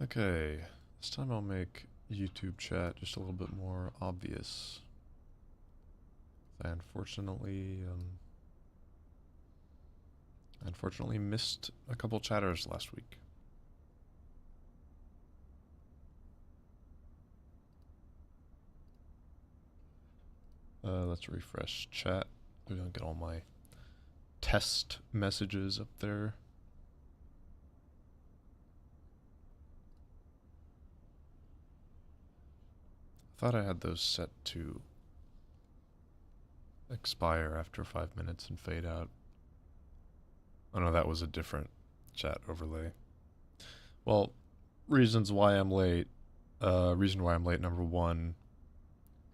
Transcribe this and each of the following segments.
Okay, this time I'll make YouTube chat just a little bit more obvious. I unfortunately missed a couple chatters last week. Let's refresh chat. Maybe I'll get all my test messages up there. I thought I had those set to expire after 5 minutes and fade out. Oh no, that was a different chat overlay. Well, reasons why I'm late. Reason why I'm late, number one,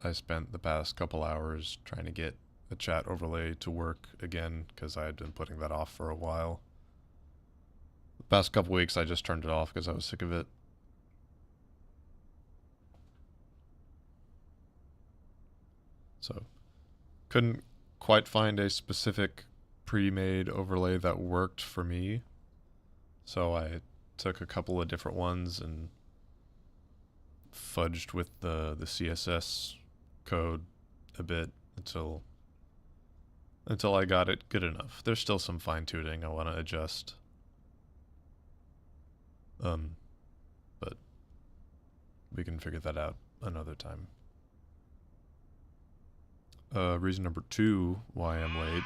I spent the past couple hours trying to get the chat overlay to work again because I had been putting that off for a while. The past couple weeks I just turned it off because I was sick of it. So, couldn't quite find a specific pre-made overlay that worked for me. So I took a couple of different ones and fudged with the CSS code a bit until I got it good enough. There's still some fine-tuning I want to adjust. But we can figure that out another time. Reason number two why I'm late.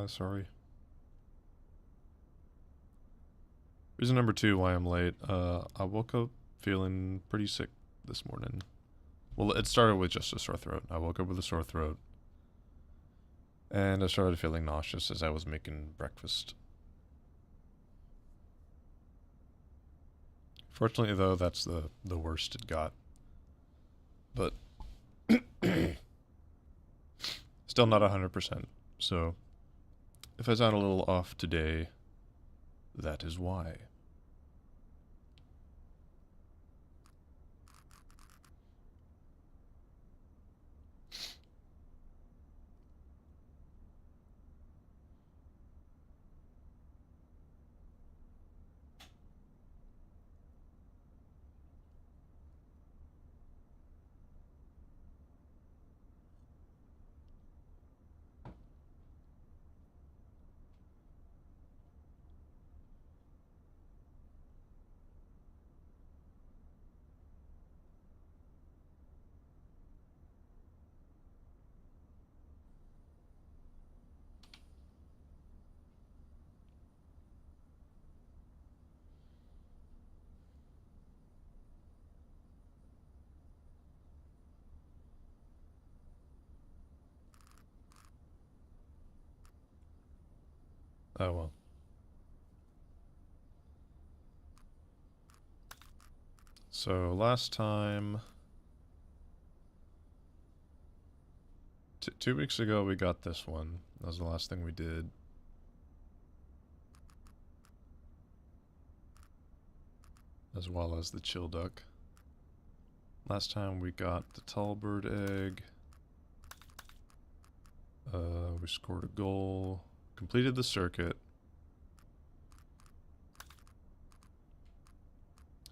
Sorry. Reason number two why I'm late. I woke up feeling pretty sick this morning. Well, it started with just a sore throat. I woke up with a sore throat. And I started feeling nauseous as I was making breakfast. Fortunately, though, that's the worst it got. But still not 100%. So if I sound a little off today, that is why. Oh well. So last time, 2 weeks ago we got this one. That was the last thing we did. As well as the chill duck. Last time we got the tallbird egg. We scored a goal. Completed the circuit.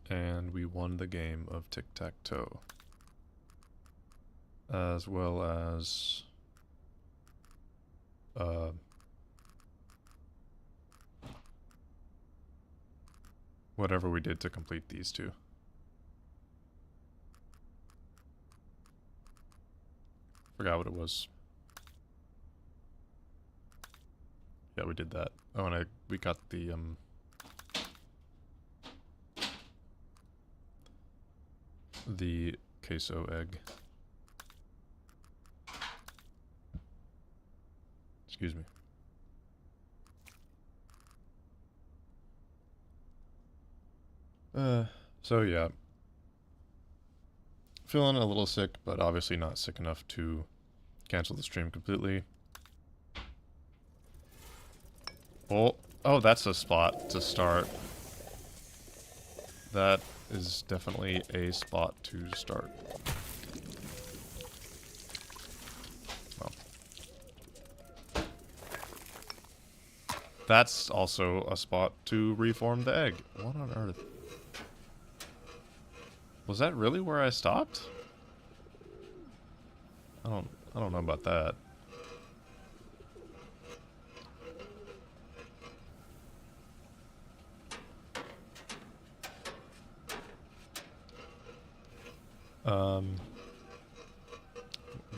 And we won the game of tic-tac-toe. As well as whatever we did to complete these two. Forgot what it was. Yeah, we did that. Oh, and we got the queso egg. Excuse me. So yeah. Feeling a little sick, but obviously not sick enough to cancel the stream completely. Oh, that's a spot to start. That is definitely a spot to start. Well. That's also a spot to reform the egg. What on earth? Was that really where I stopped? I don't know about that.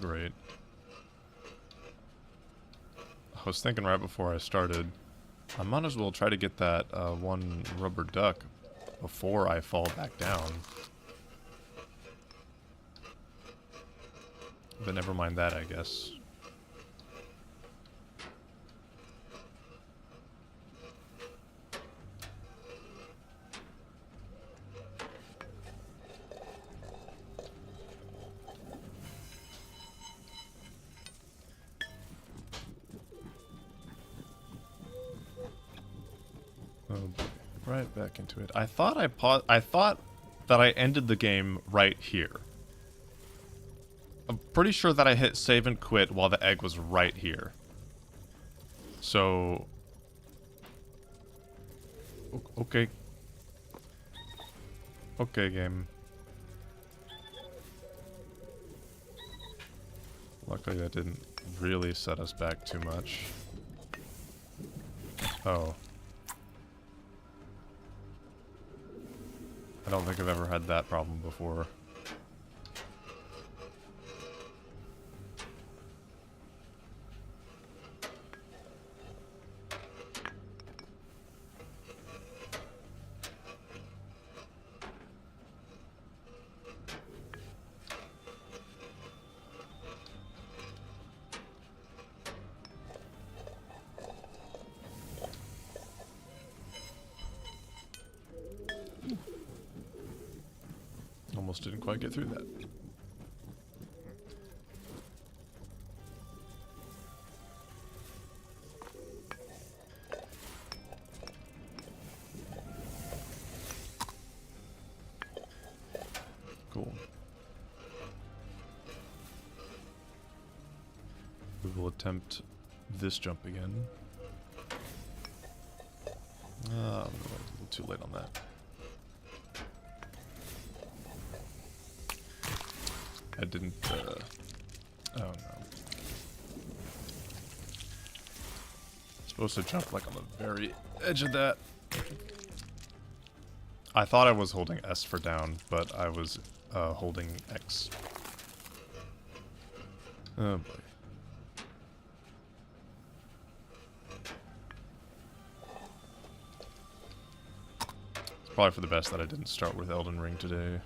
Great. I was thinking right before I started, I might as well try to get that one rubber duck before I fall back down. But never mind that, I guess. Oh boy. Right back into it. I thought I thought that I ended the game right here. I'm pretty sure that I hit save and quit while the egg was right here. So... Okay. Okay, game. Luckily that didn't really set us back too much. Oh. I don't think I've ever had that problem before. Almost didn't quite get through that. Cool. We will attempt this jump again. I'm a little too late on that. I didn't, oh no. Supposed to jump like on the very edge of that. I thought I was holding S for down, but I was holding X. Oh boy. It's probably for the best that I didn't start with Elden Ring today.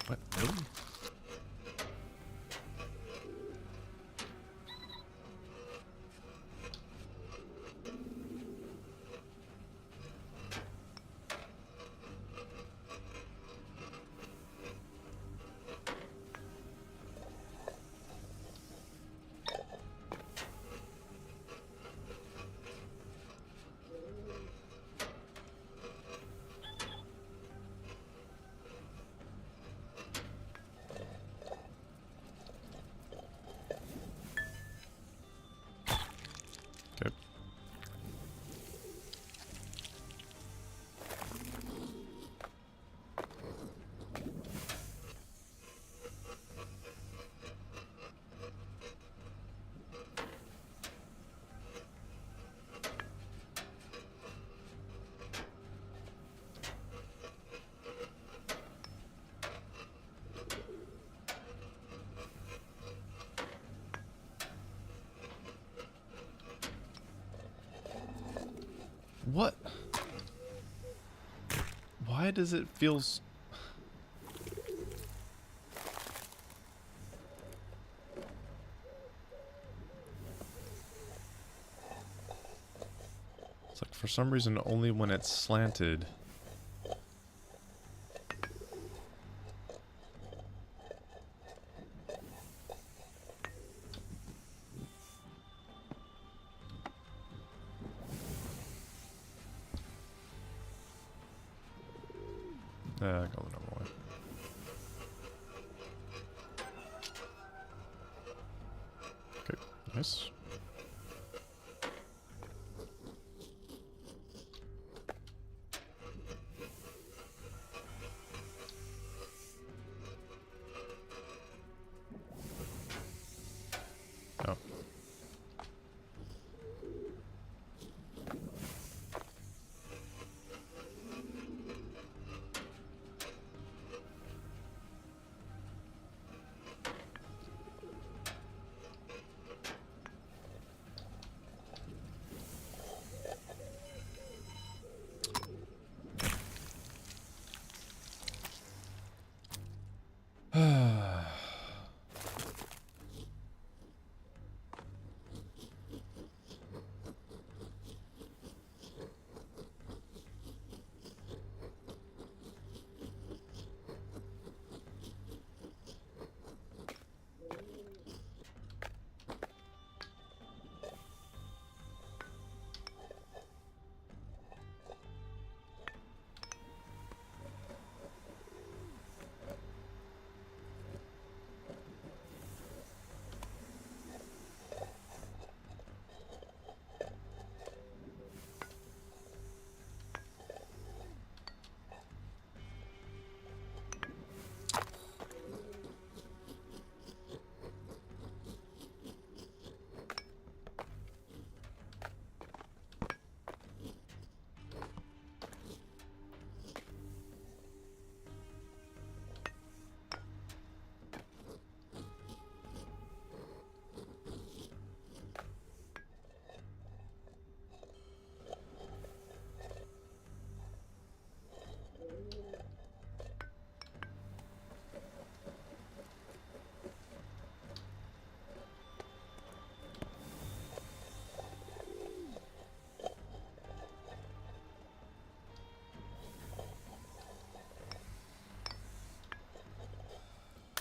What? Really? Okay. What? Why does it feel It's like for some reason only when it's slanted. Go the normal way. Nice. Oh.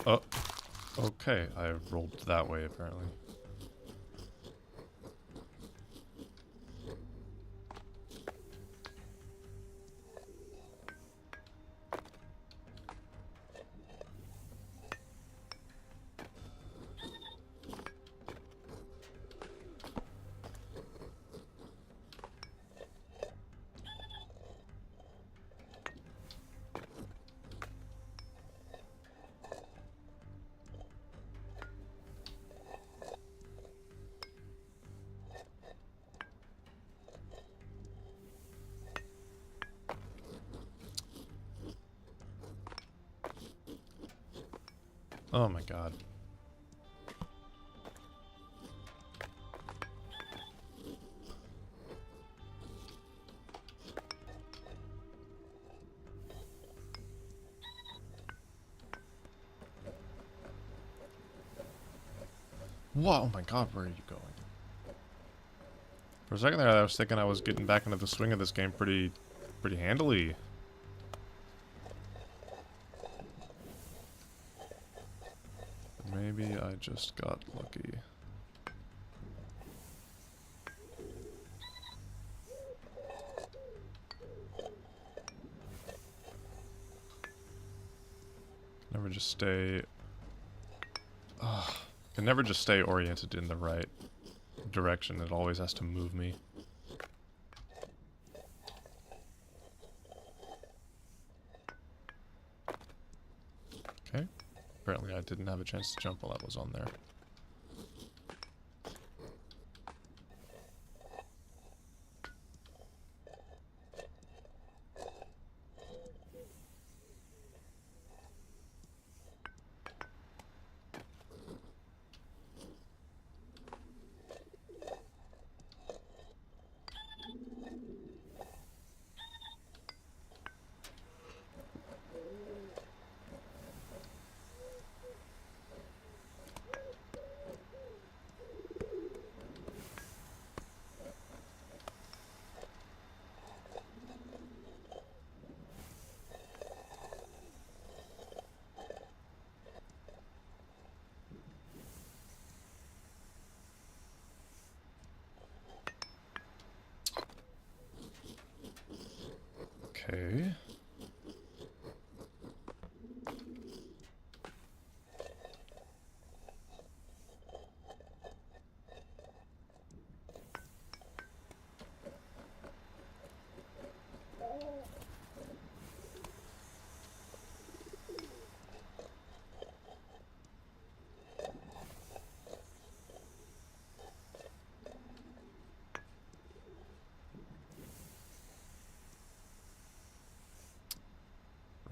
Oh, okay. I rolled that way, apparently. Oh my god. Whoa, oh my god, where are you going? For a second there, I was thinking I was getting back into the swing of this game pretty handily. Maybe I just got lucky. Never just stay... Ugh. Can never just stay oriented in the right direction. It always has to move me. Okay. Apparently I didn't have a chance to jump while I was on there. Okay.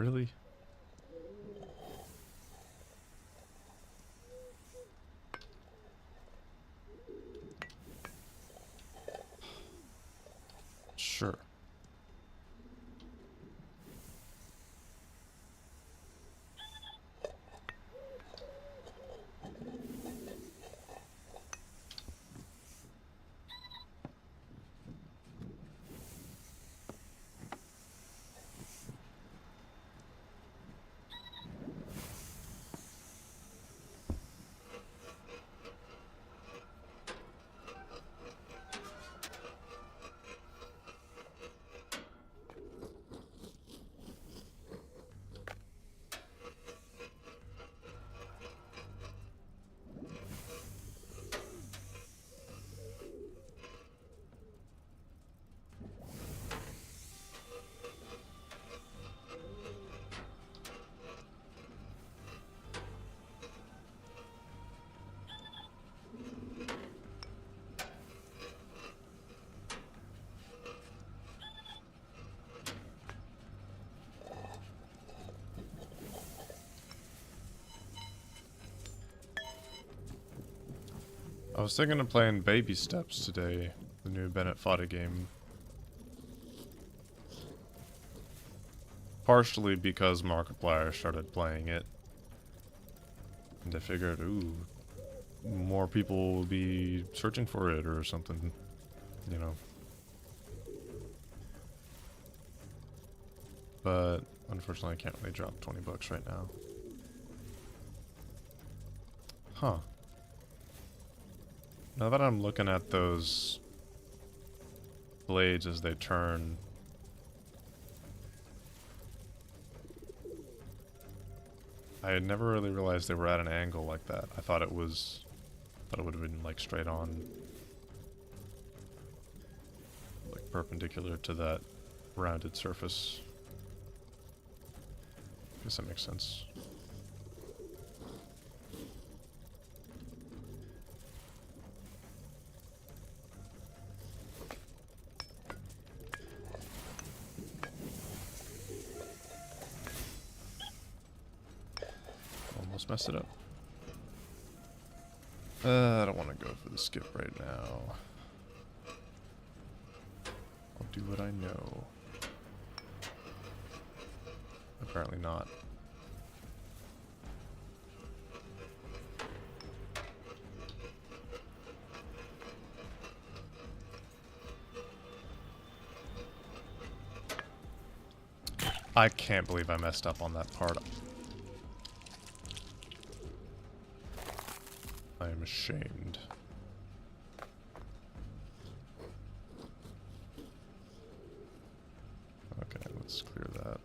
Really? Sure. I was thinking of playing Baby Steps today, the new Bennett Foddy game. Partially because Markiplier started playing it. And I figured, ooh, more people will be searching for it or something, you know. But unfortunately I can't really drop 20 bucks right now. Huh. Now that I'm looking at those blades as they turn, I had never really realized they were at an angle like that. I thought it would have been like straight on, like perpendicular to that rounded surface. Guess that makes sense. Almost messed it up. I don't want to go for the skip right now. I'll do what I know. Apparently not. I can't believe I messed up on that part. I am ashamed. Okay, let's clear that.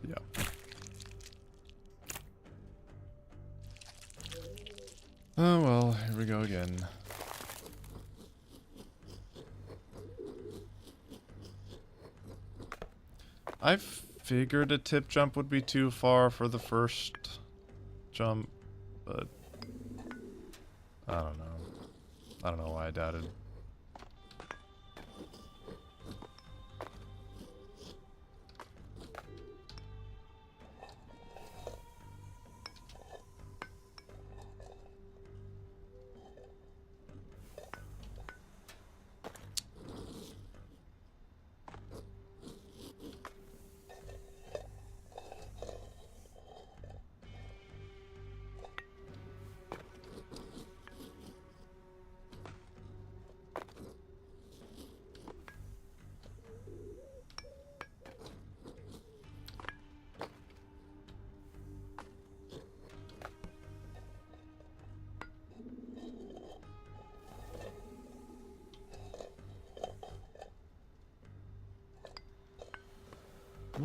Yeah. Oh well, here we go again. I figured a tip jump would be too far for the first jump, but I don't know. I don't know why I doubted.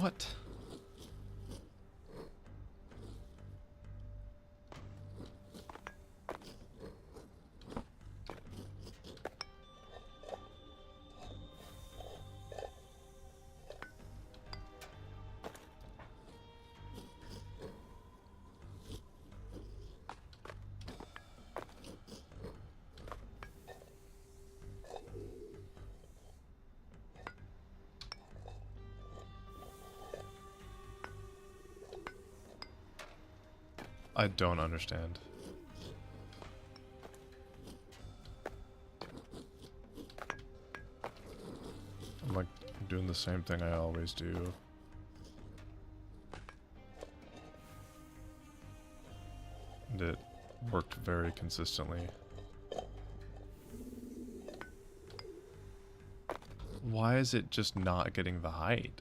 What? I don't understand. I'm like doing the same thing I always do. And it worked very consistently. Why is it just not getting the height?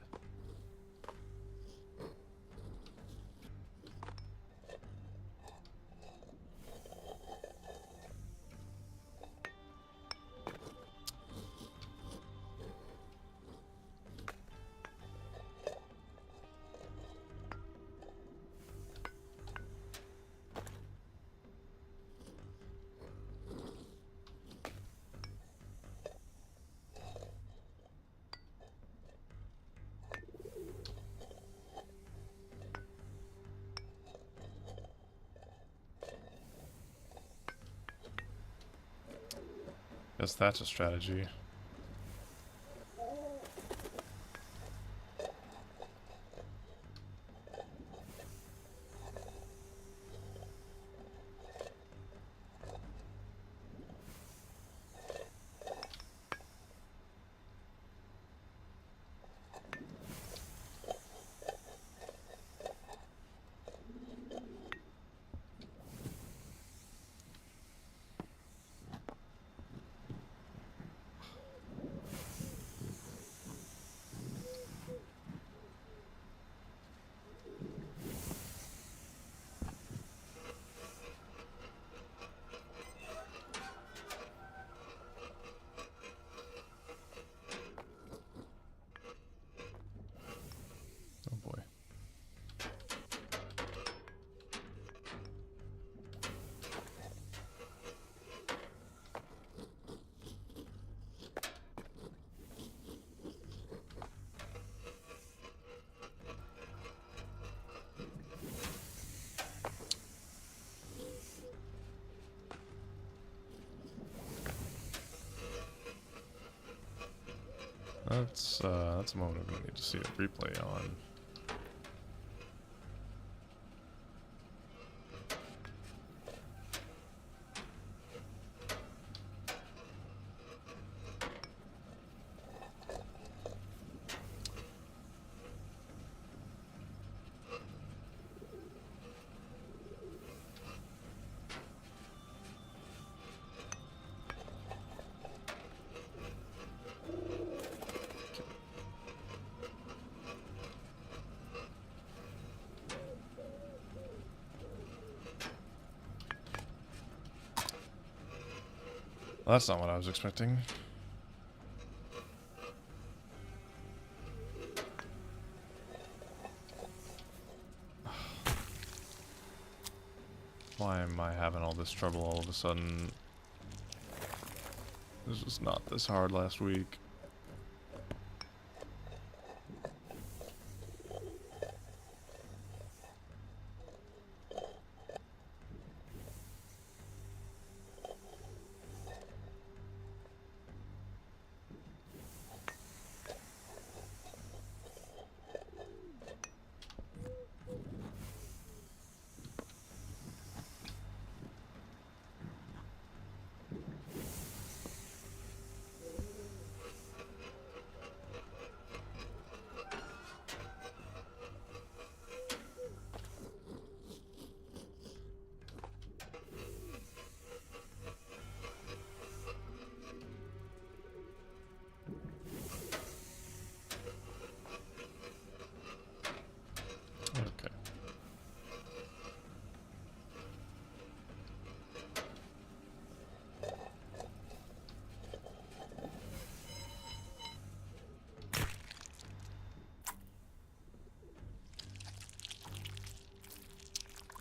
Guess that's a strategy. Oh boy. That's a moment I'm gonna need to see a replay on. Well, that's not what I was expecting. Why am I having all this trouble all of a sudden? This was not this hard last week.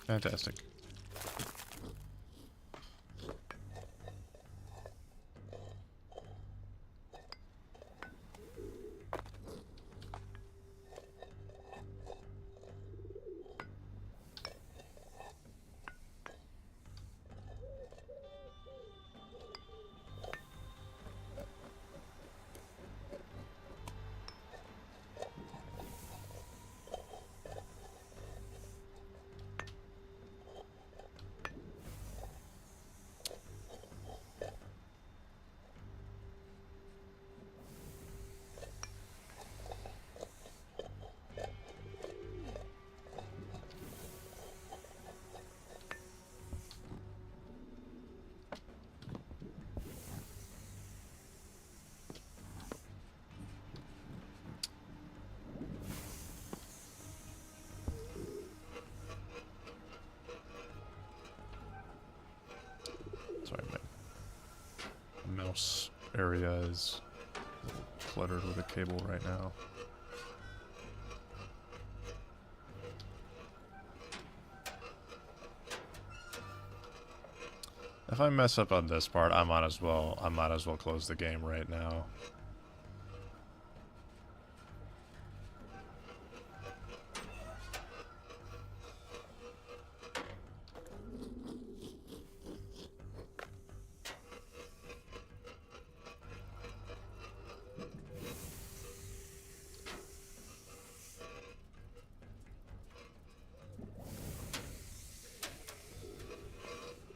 Fantastic. Sorry, my mouse area is cluttered with a cable right now. If I mess up on this part, I might as well close the game right now.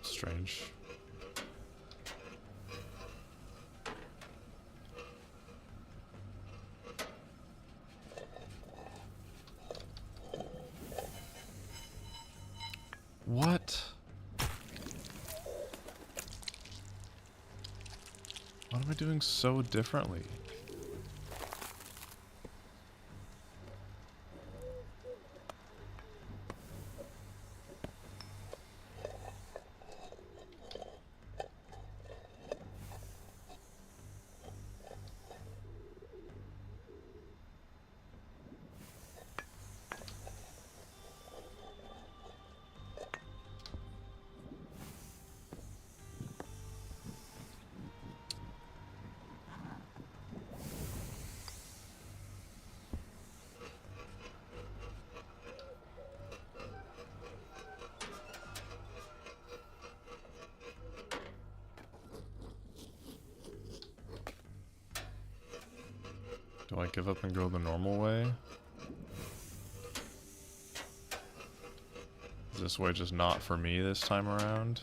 Strange. What? What am I doing so differently? Do I give up and go the normal way? Is this way just not for me this time around?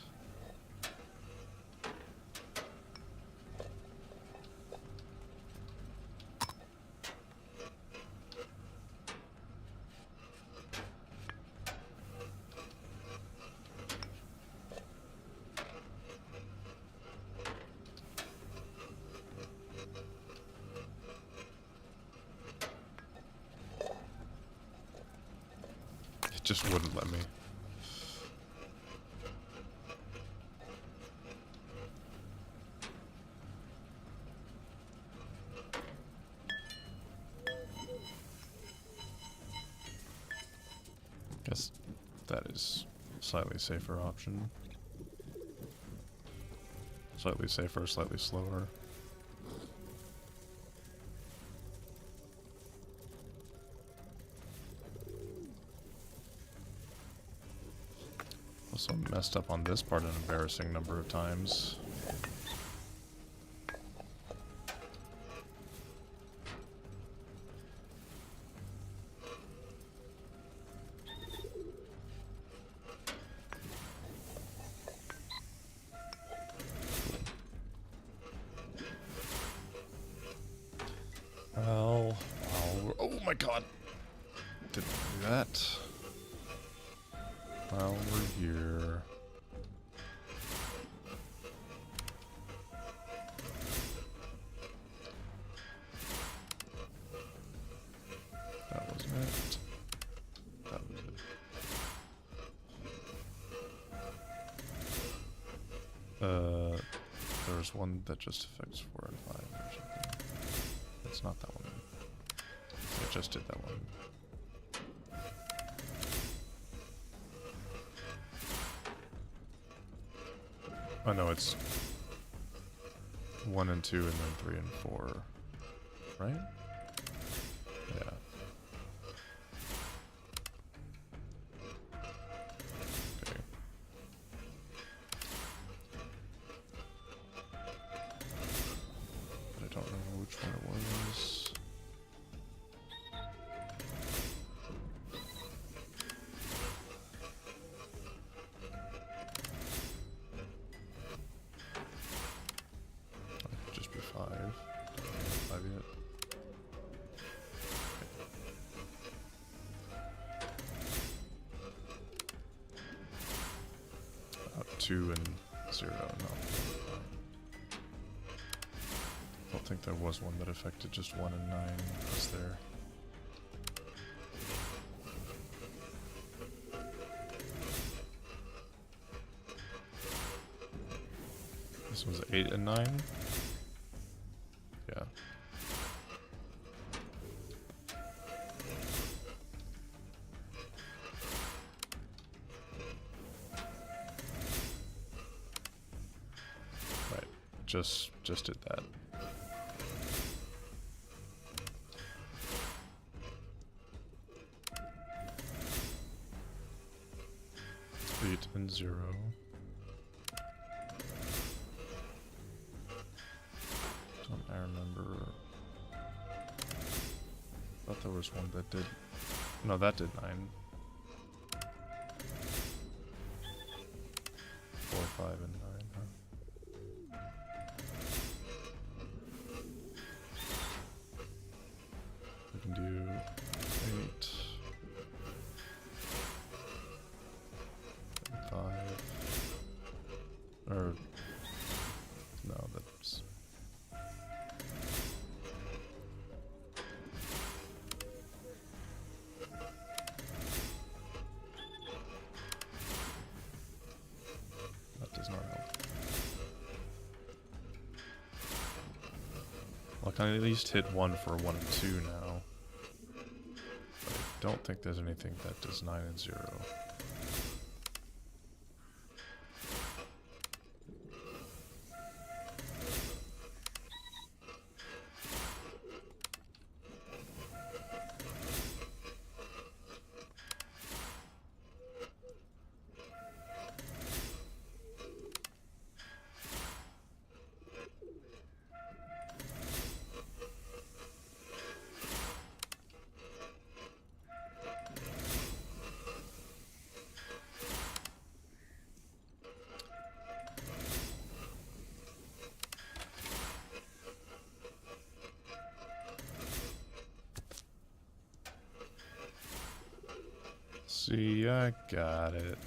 Just wouldn't let me. Guess that is a slightly safer option. Slightly safer, slightly slower. Also messed up on this part an embarrassing number of times. Well, oh my god! Didn't do that. Well, we're here. That wasn't it. That was it. There's one that just affects 4 and 5 or something. That's not that one. I just did that one. Oh no, it's 1 and 2 and then 3 and 4, right? Yeah. Okay. But I don't remember which one it was. Just be 5. Don't know 5 yet. Okay. 2 and 0, no. I don't think there was one that affected just 1 and 9, was there? This was 8 and 9? Yeah. Right. Just did that. Eight and 0. Don't I remember? I thought there was one that did. No, that did 9. 4, 5, and 9, huh? We can do 8. 5. Or no, that's that does not help. Well, I can at least hit 1 for 1 and 2 now. But I don't think there's anything that does 9 and 0. See, I got it.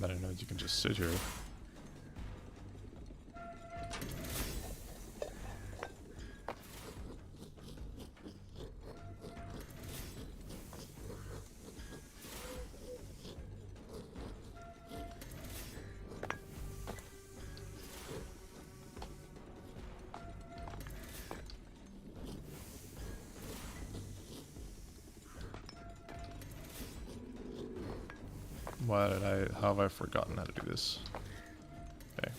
I didn't know you can just sit here. How have I forgotten how to do this? Okay.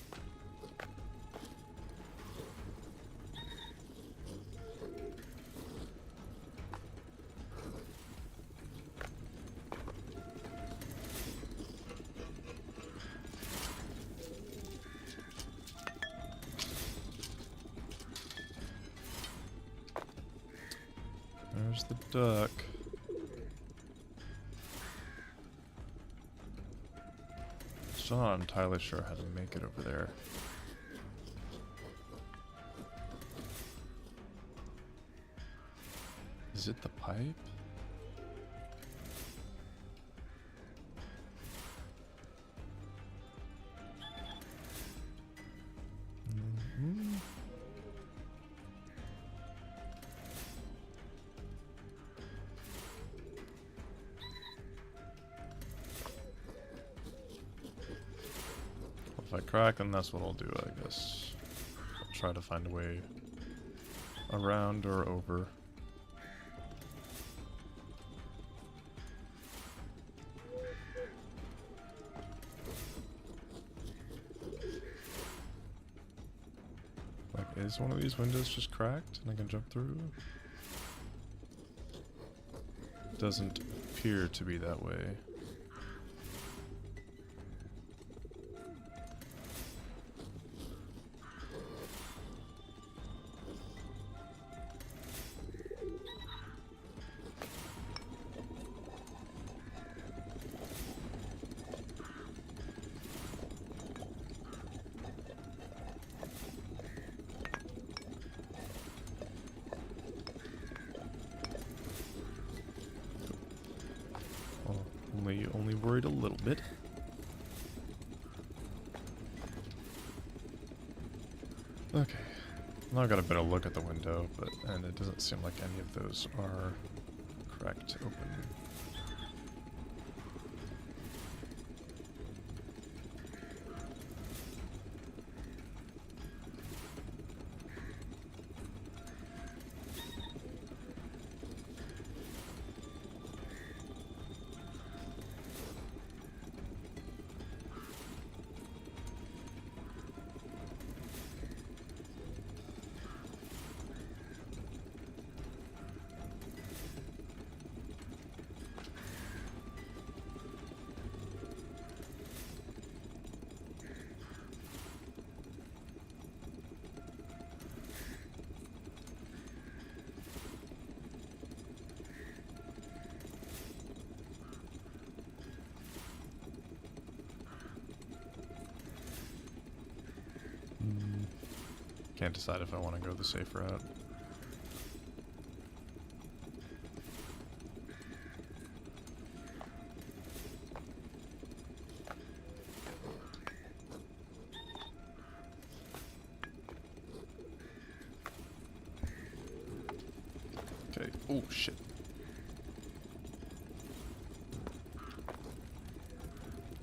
There's the duck. Still not entirely sure how to make it over there. Is it the pipe? Mm-hmm. If I crack, then that's what I'll do, I guess. I'll try to find a way around or over. Like, is one of these windows just cracked and I can jump through? Doesn't appear to be that way. Only worried a little bit. Okay. Now I got a better look at the window, and it doesn't seem like any of those are cracked open. Can't decide if I want to go the safe route. Okay. Oh, shit.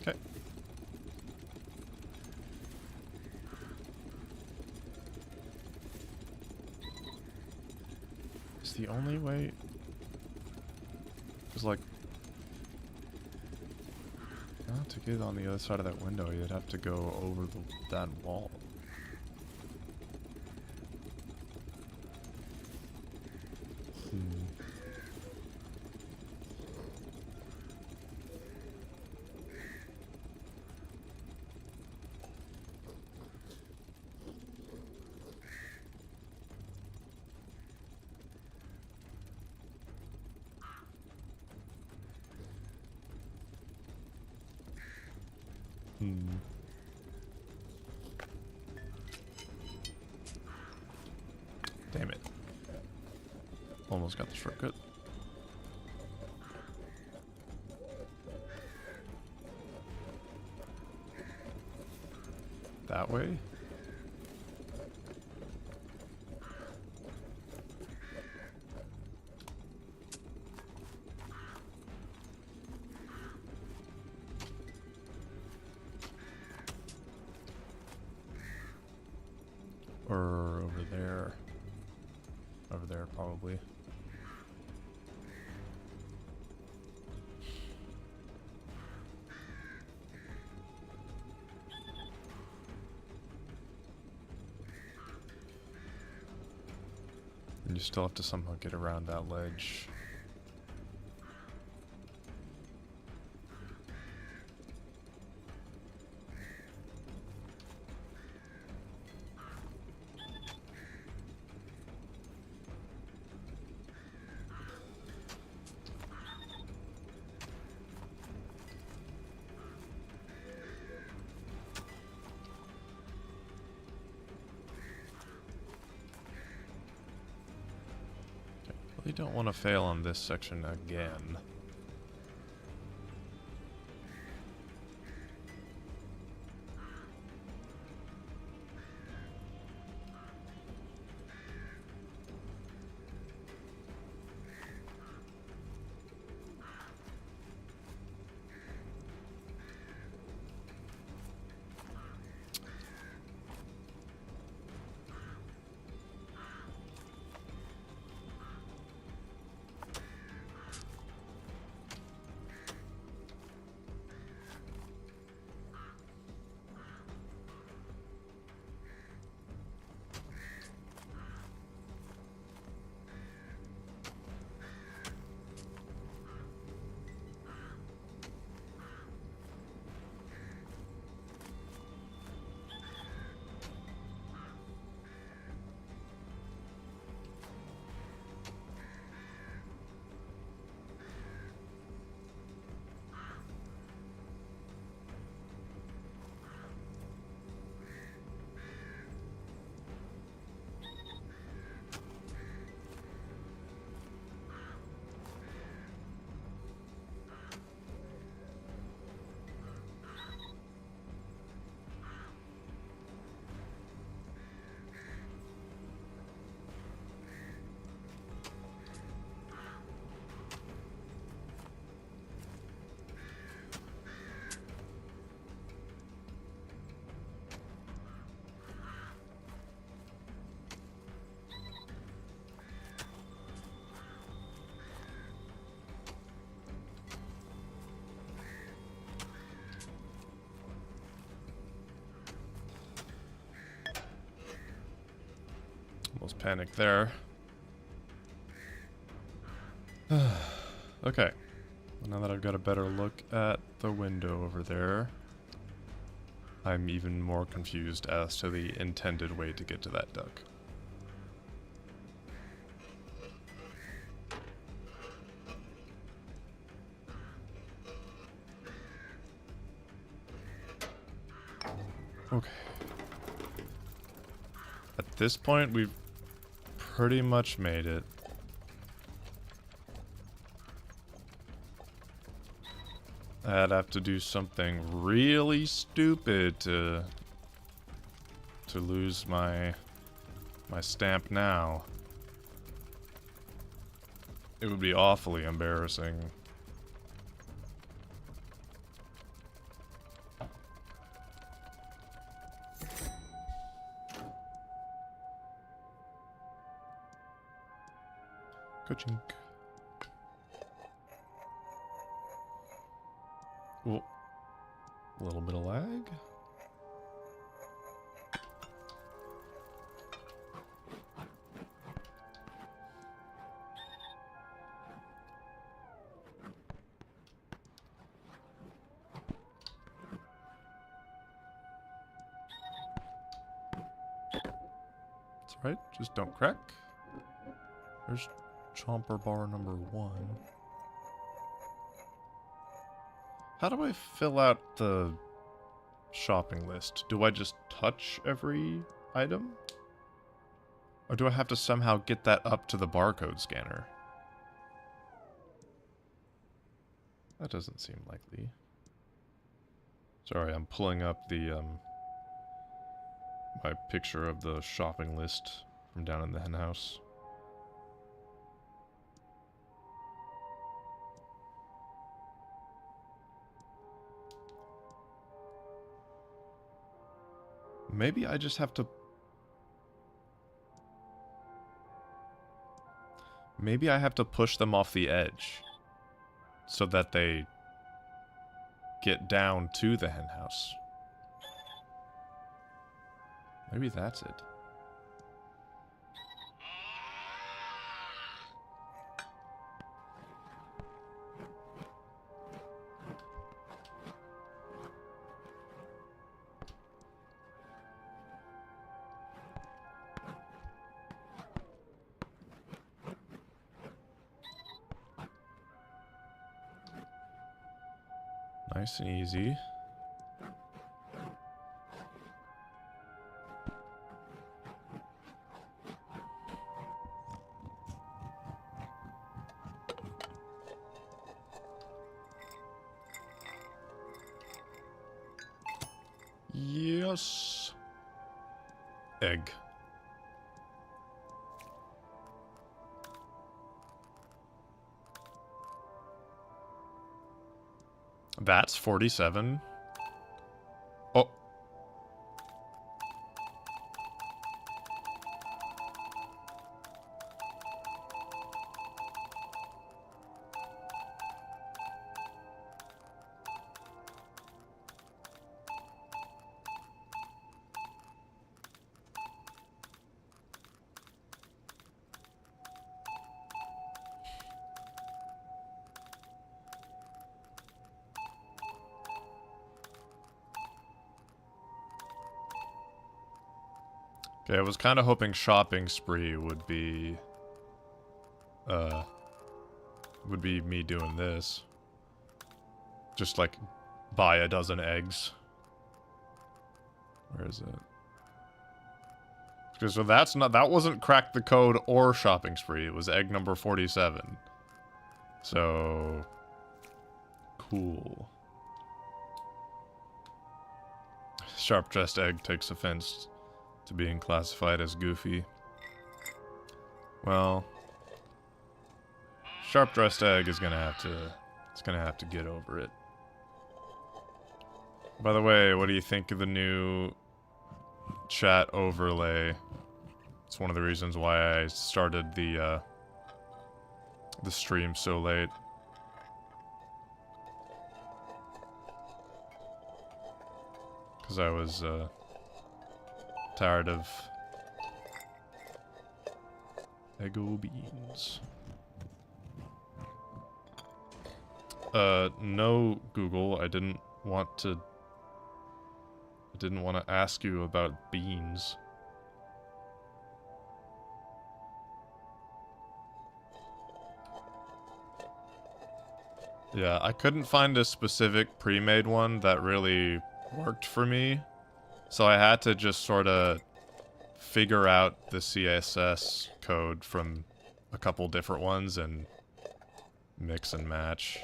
Okay. Is the only way... It's like... to get on the other side of that window, you'd have to go over that wall. Damn it. Almost got the shortcut. That way? Or over there. Over there, probably. And you still have to somehow get around that ledge. Really don't want to fail on this section again. Almost panicked there. Okay. Now that I've got a better look at the window over there, I'm even more confused as to the intended way to get to that duck. Okay. At this point, we've pretty much made it. I'd have to do something really stupid to lose my stamp now. It would be awfully embarrassing. Ka-chink. Oh, a little bit of lag. That's right, just don't crack. There's Chomper bar number 1. How do I fill out the shopping list? Do I just touch every item? Or do I have to somehow get that up to the barcode scanner? That doesn't seem likely. Sorry, I'm pulling up the, my picture of the shopping list from down in the hen house. Maybe I just have to... Maybe I have to push them off the edge so that they get down to the hen house. Maybe that's it. Nice and easy. Yes. Egg. That's 47. Oh. Okay, I was kind of hoping shopping spree would be me doing this. Just like buy a dozen eggs. Where is it? Okay, so that wasn't crack the code or shopping spree. It was egg number 47. So cool. Sharp-dressed egg takes offense to being classified as goofy. Well, sharp-dressed egg is gonna have to get over it. By the way, what do you think of the new chat overlay? It's one of the reasons why I started the stream so late. Because I was tired of Eggo beans. No, Google, I didn't want to ask you about beans. Yeah, I couldn't find a specific pre-made one that really worked for me. So I had to just sort of figure out the CSS code from a couple different ones and mix and match.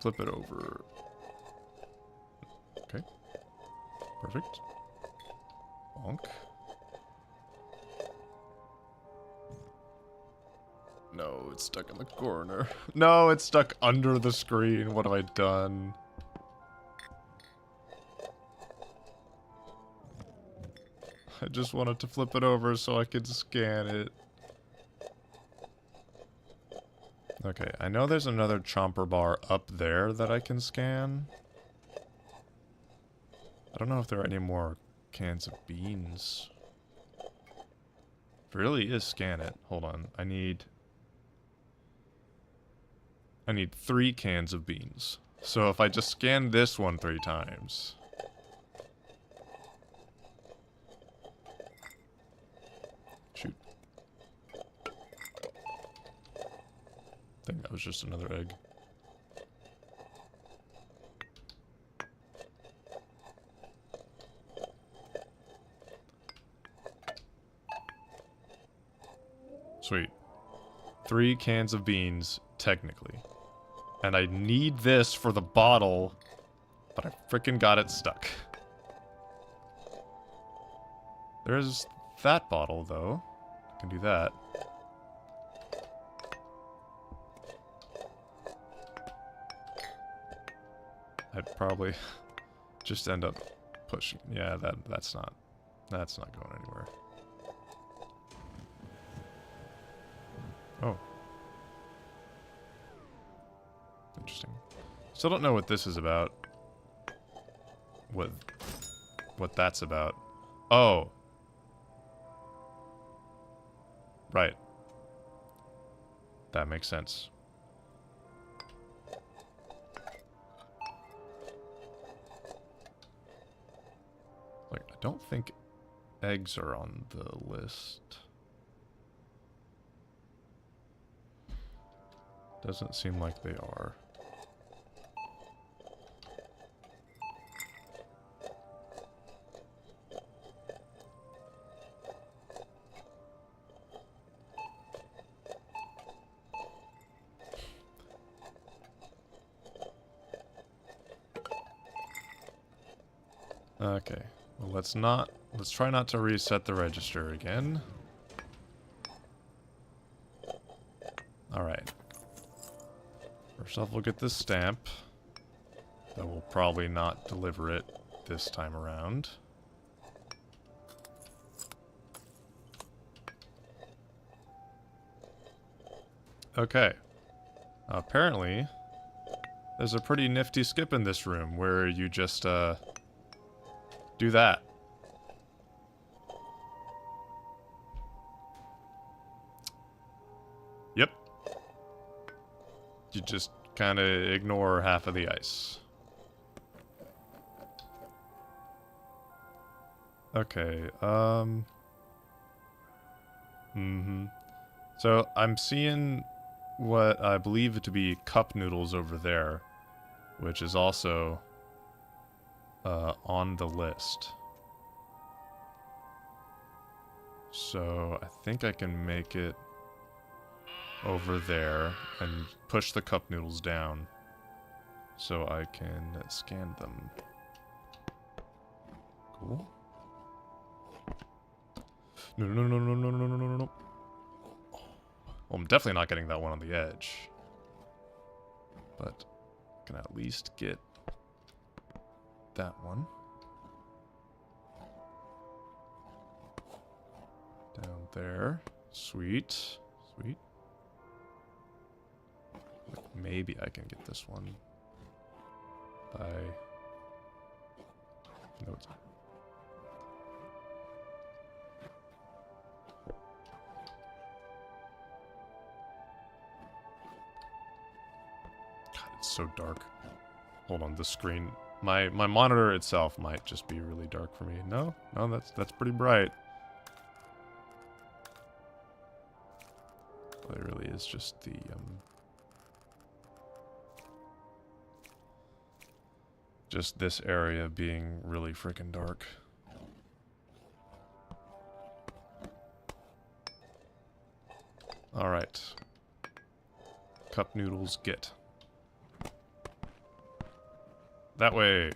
Flip it over. Okay. Perfect. Bonk. No, it's stuck in the corner. No, it's stuck under the screen. What have I done? I just wanted to flip it over so I could scan it. Okay, I know there's another chomper bar up there that I can scan. I don't know if there are any more cans of beans. If it really is, scan it. Hold on. I need 3 cans of beans. So if I just scan this one 3 times... Shoot. I think that was just another egg. Sweet. 3 cans of beans, technically. And I need this for the bottle, but I frickin' got it stuck. There's that bottle, though. I can do that. I'd probably just end up pushing. Yeah, that's not going anywhere. Oh. Interesting. Still don't know what this is about. What that's about. Oh. Right. That makes sense. Like, I don't think eggs are on the list. Doesn't seem like they are. Okay. Well, let's try not to reset the register again. Alright. First off, we'll get this stamp. Though we'll probably not deliver it this time around. Okay. Apparently, there's a pretty nifty skip in this room where you just, do that. Yep. You just kind of ignore half of the ice. Okay, So, I'm seeing what I believe to be cup noodles over there, which is also, on the list. So, I think I can make it over there and push the cup noodles down so I can scan them. Cool. No, no, no, no, no, no, no, no, no. Well, I'm definitely not getting that one on the edge. But I can at least get that one. Down there. Sweet. Sweet. Maybe I can get this one by... No, it's... God, it's so dark. Hold on, the screen... My monitor itself might just be really dark for me. No, that's pretty bright. Well, it really is just the, just this area being really freaking dark. Alright. Cup noodles, get. That way.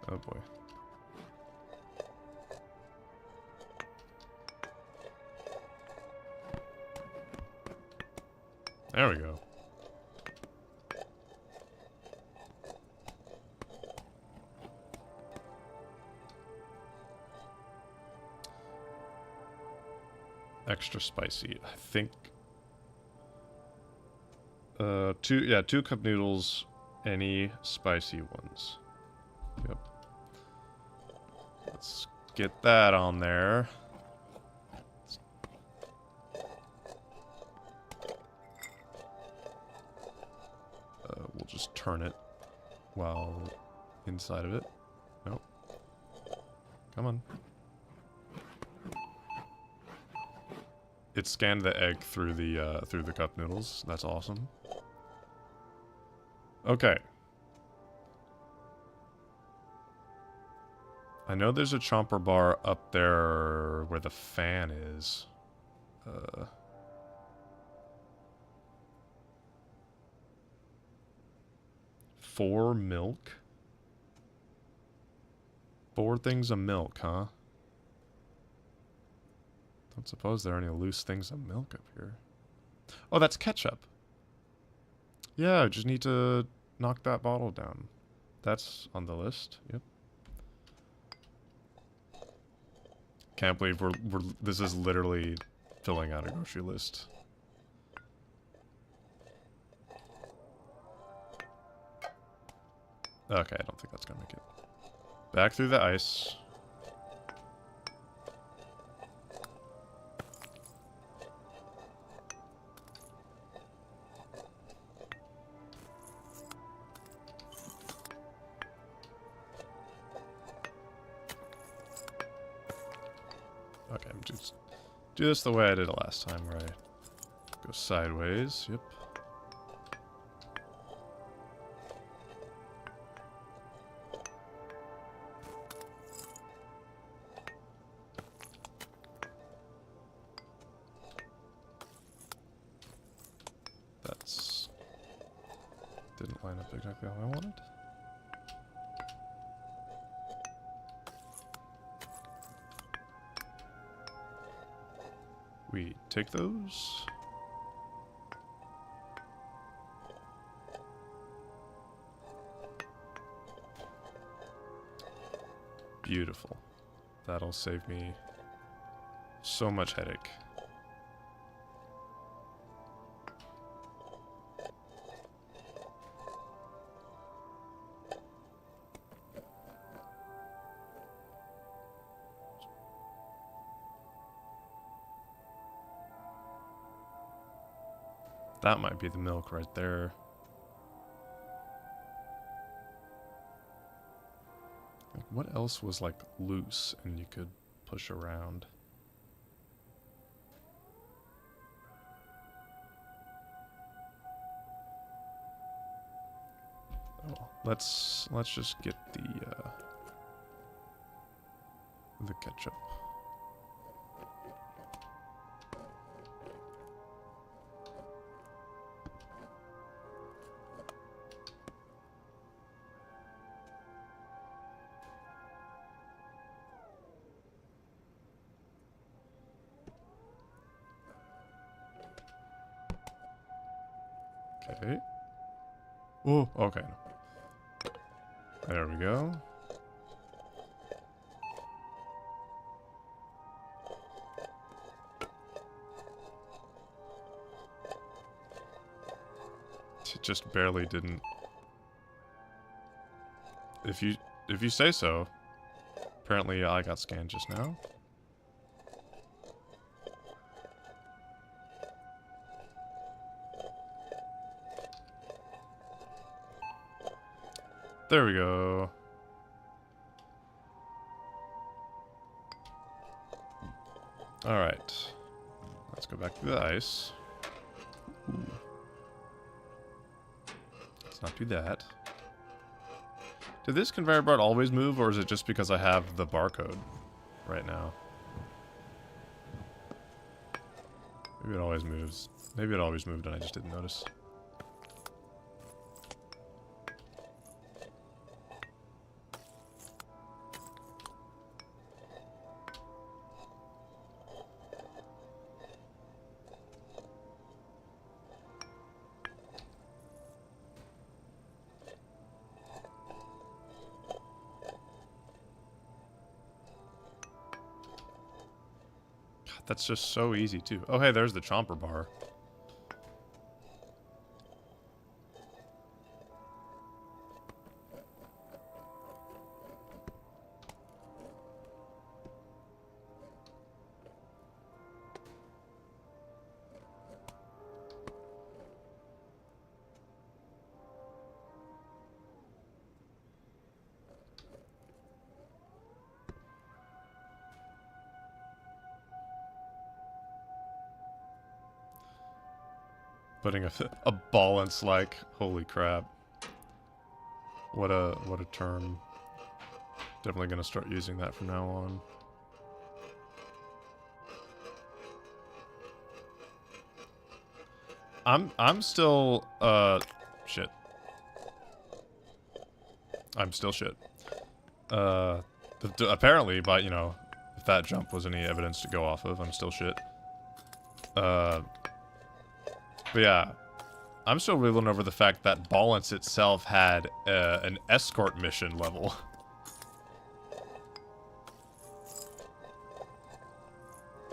Oh boy. There we go. Extra spicy. I think... two cup noodles, any spicy ones. Yep. Let's get that on there. We'll just turn it while inside of it. Nope. Come on. It scanned the egg through the cup noodles. That's awesome. Okay. I know there's a chomper bar up there where the fan is. 4 milk? 4 things of milk, huh? Don't suppose there are any loose things of milk up here. Oh, that's ketchup. Yeah, just need to knock that bottle down. That's on the list. Yep. Can't believe this is literally filling out a grocery list. Okay, I don't think that's gonna make it. Back through the ice. Okay, just do this the way I did it last time, where I go sideways. Yep. line up exactly how I wanted. We take those. Beautiful. That'll save me so much headache. That might be the milk right there. Like, what else was like loose and you could push around? Oh, let's just get the ketchup. Okay. Oh, okay. There we go. It just barely didn't. If you say so. Apparently I got scanned just now. There we go. Alright. Let's go back to the ice. Ooh. Let's not do that. Did this conveyor belt always move, or is it just because I have the barcode right now? Maybe it always moves. Maybe it always moved and I just didn't notice. That's just so easy, too. Oh, hey, there's the chomper bar. Putting a ball in Slack. Holy crap. What a term. Definitely gonna start using that from now on. I'm still shit. I'm still shit. Apparently, but you know, if that jump was any evidence to go off of, I'm still shit. But yeah, I'm still reeling over the fact that Balance itself had an escort mission level.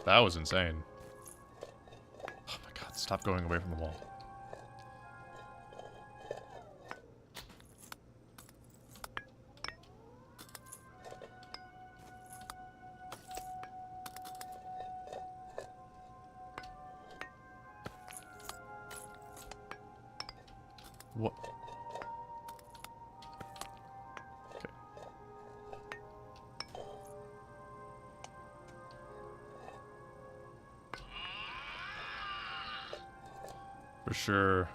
That was insane. Oh my god, stop going away from the wall. What? Okay. For sure.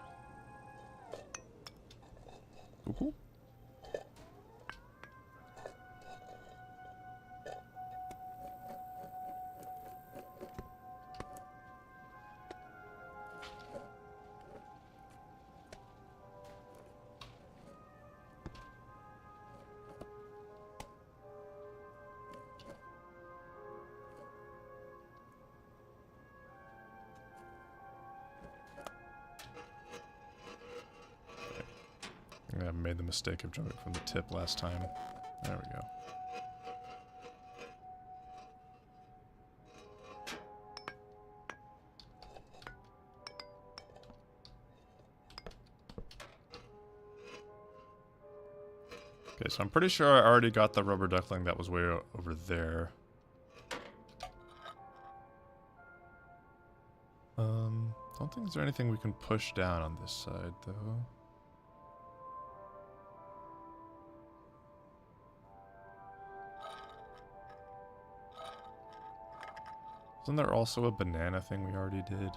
Cool. I made the mistake of jumping from the tip last time. There we go. Okay, so I'm pretty sure I already got the rubber duckling that was way over there. Don't think there's anything we can push down on this side, though. Isn't there also a banana thing we already did?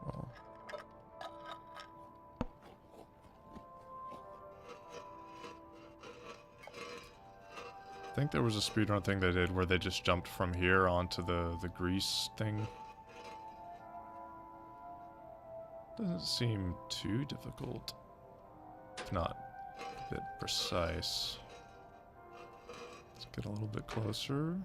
Well, I think there was a speedrun thing they did where they just jumped from here onto the grease thing. Doesn't seem too difficult. If not a bit precise. Let's get a little bit closer.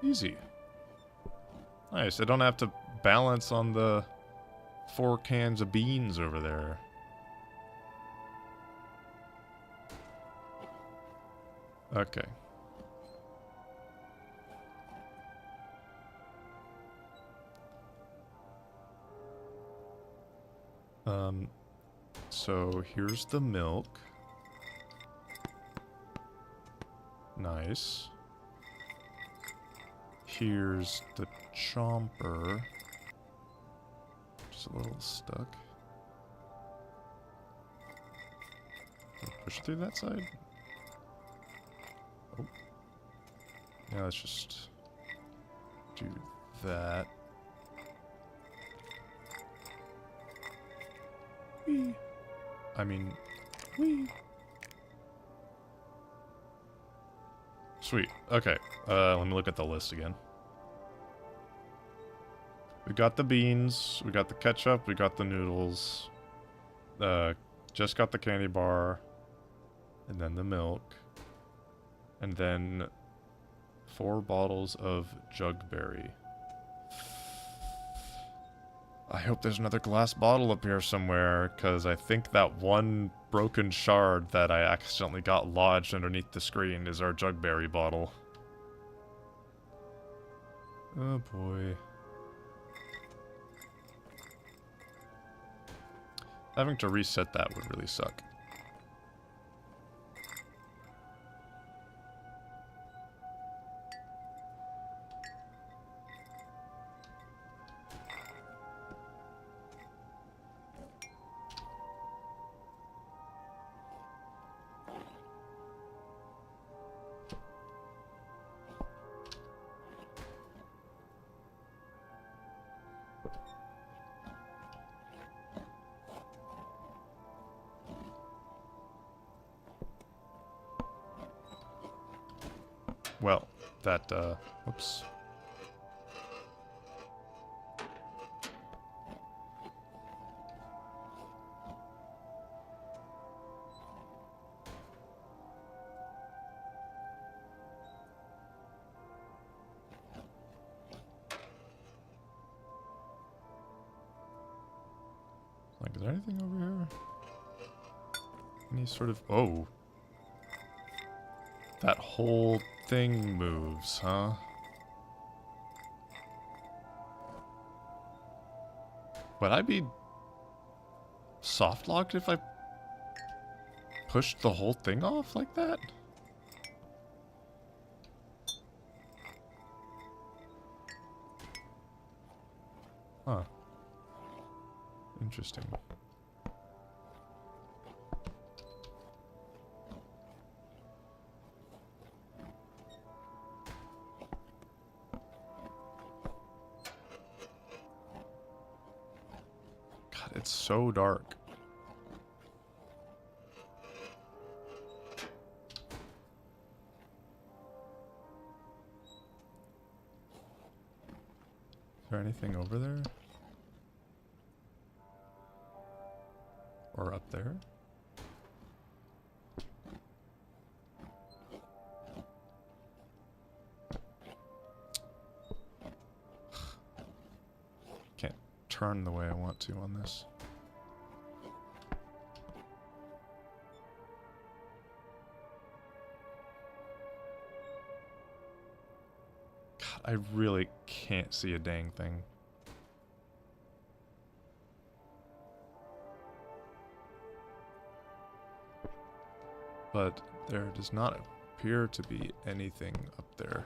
Easy. Nice, I don't have to balance on the 4 cans of beans over there. Okay. So here's the milk. Nice. Here's the chomper. Just a little stuck. Push through that side? Oh. Yeah, let's just do that. Whee! I mean, whee! Sweet. Okay. Let me look at the list again. We got the beans, we got the ketchup, we got the noodles. Just got the candy bar. And then the milk. And then 4 bottles of Jugberry. I hope there's another glass bottle up here somewhere, because I think that one broken shard that I accidentally got lodged underneath the screen is our Jugberry bottle. Oh boy. Having to reset that would really suck. Well, that, whoops. Like, is there anything over here? Any sort of... Oh. That whole thing moves, huh? Would I be soft locked if I pushed the whole thing off like that? Huh. Interesting. God, it's so dark. Is there anything over there? Or up there? Can't turn the way I want to on this. God, I really can't see a dang thing. But there does not appear to be anything up there.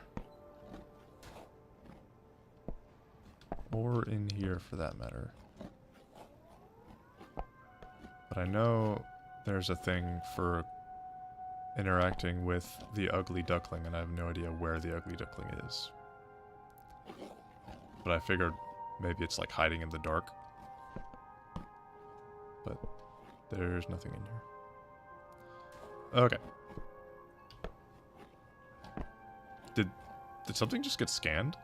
Or in here, for that matter. But I know there's a thing for interacting with the ugly duckling, and I have no idea where the ugly duckling is. But I figured maybe it's like hiding in the dark. But there's nothing in here. Okay. Did something just get scanned?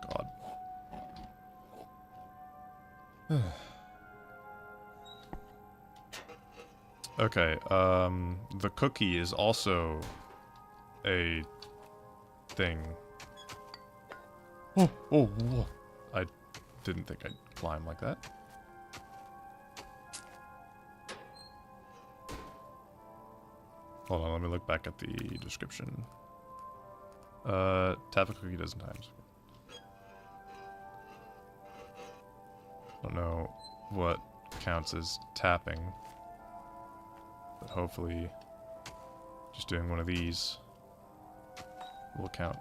God. Okay, the cookie is also a thing. Oh, whoa. I didn't think I'd climb like that. Hold on, let me look back at the description. Tap a cookie a dozen times. Don't know what counts as tapping, but hopefully just doing one of these will count.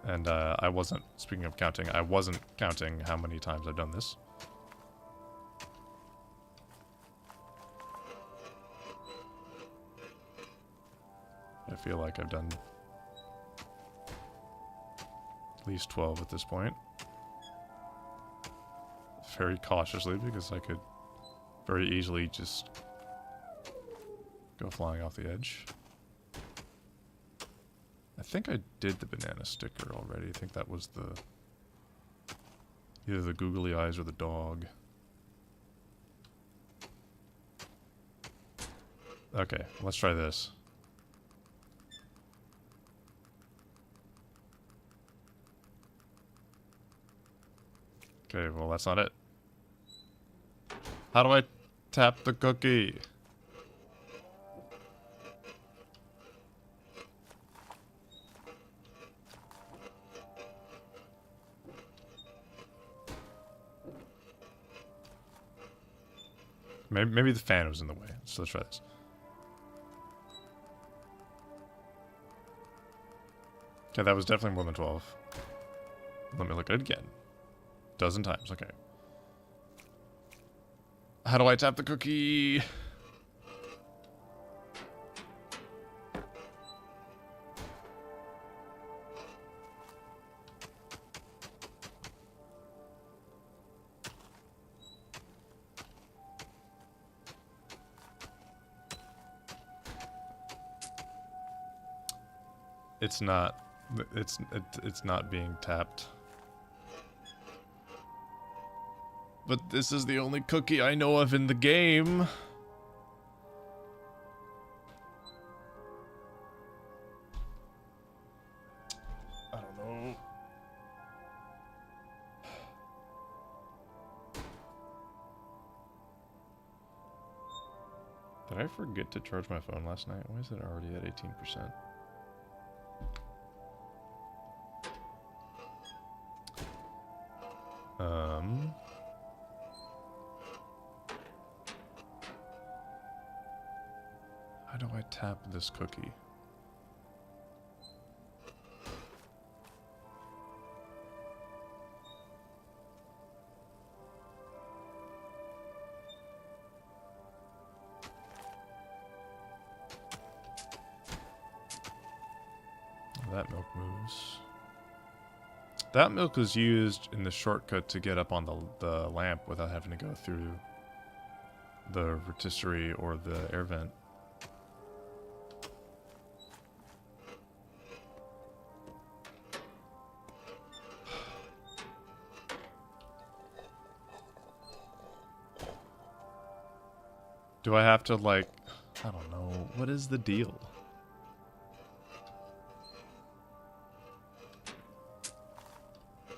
And I wasn't, speaking of counting, I wasn't counting how many times I've done this. I feel like I've done at least 12 at this point. Very cautiously, because I could very easily just go flying off the edge. I think I did the banana sticker already. I think that was the... either the googly eyes or the dog. Okay, let's try this. Okay, well that's not it. How do I tap the cookie? Maybe the fan was in the way. So let's try this. Okay, that was definitely more than 12. Let me look at it again. Dozen times, okay. How do I tap the cookie? It's not. It's not being tapped. But this is the only cookie I know of in the game. I don't know. Did I forget to charge my phone last night? Why is it already at 18%? How do I tap this cookie? That milk moves. That milk is used in the shortcut to get up on the lamp without having to go through the rotisserie or the air vent. Do I have to, like... I don't know. What is the deal?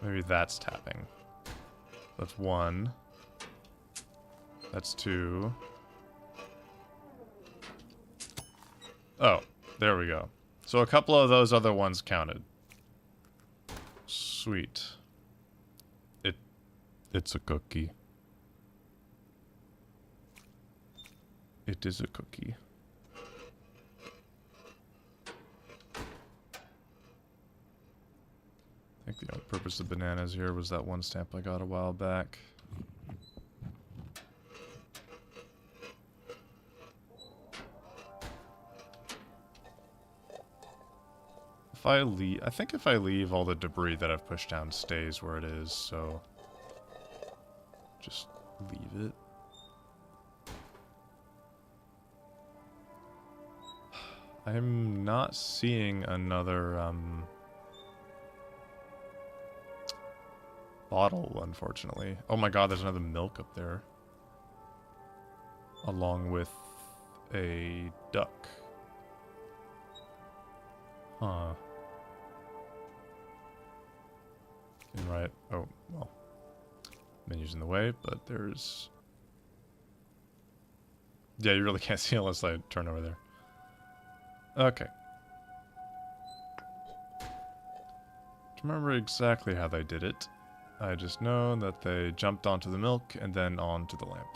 Maybe that's tapping. That's 1. That's 2. Oh, there we go. So a couple of those other ones counted. Sweet. It's a cookie. It is a cookie. I think the only purpose of bananas here was that one stamp I got a while back. If I leave, I think if I leave, all the debris that I've pushed down stays where it is, so just leave it. I'm not seeing another bottle, unfortunately. Oh my god, there's another milk up there. Along with a duck. Huh. Right. Oh, well. Menu's in the way, but there's... Yeah, you really can't see unless I turn over there. Okay. Don't remember exactly how they did it. I just know that they jumped onto the milk and then onto the lamp.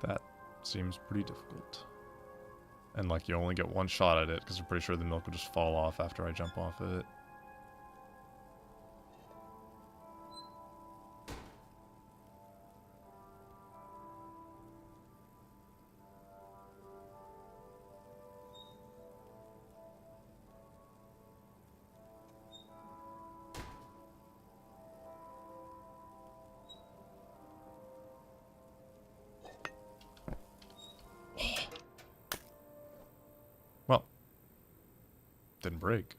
That seems pretty difficult. And like you only get one shot at it because I'm pretty sure the milk will just fall off after I jump off of it. Well, didn't break,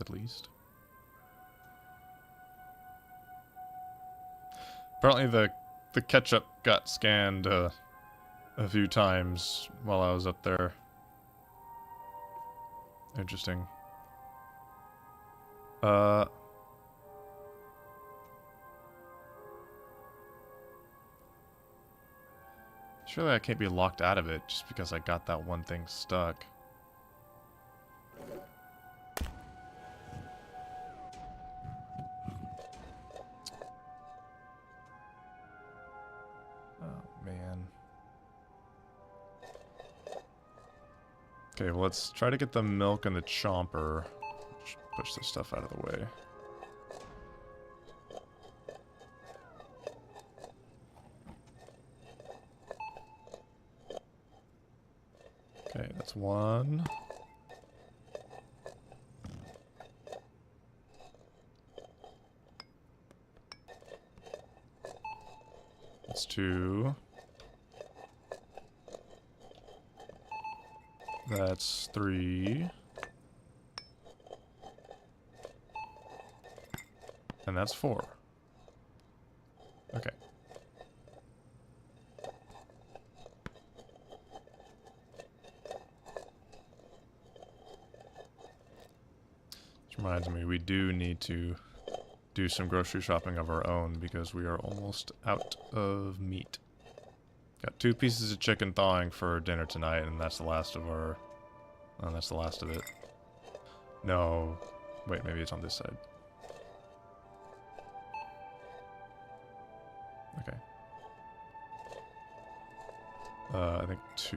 at least. Apparently the ketchup got scanned a few times while I was up there. Interesting. Surely I can't be locked out of it just because I got that one thing stuck. Oh, man. Okay, well, let's try to get the milk and the chomper. Push this stuff out of the way. Okay, that's 1. That's 2. That's 3. And that's 4. Okay. Which reminds me, we do need to do some grocery shopping of our own because we are almost out of meat. Got 2 pieces of chicken thawing for dinner tonight, and that's the last of our... Oh, that's the last of it. No. Wait, maybe it's on this side. Okay. I think 2?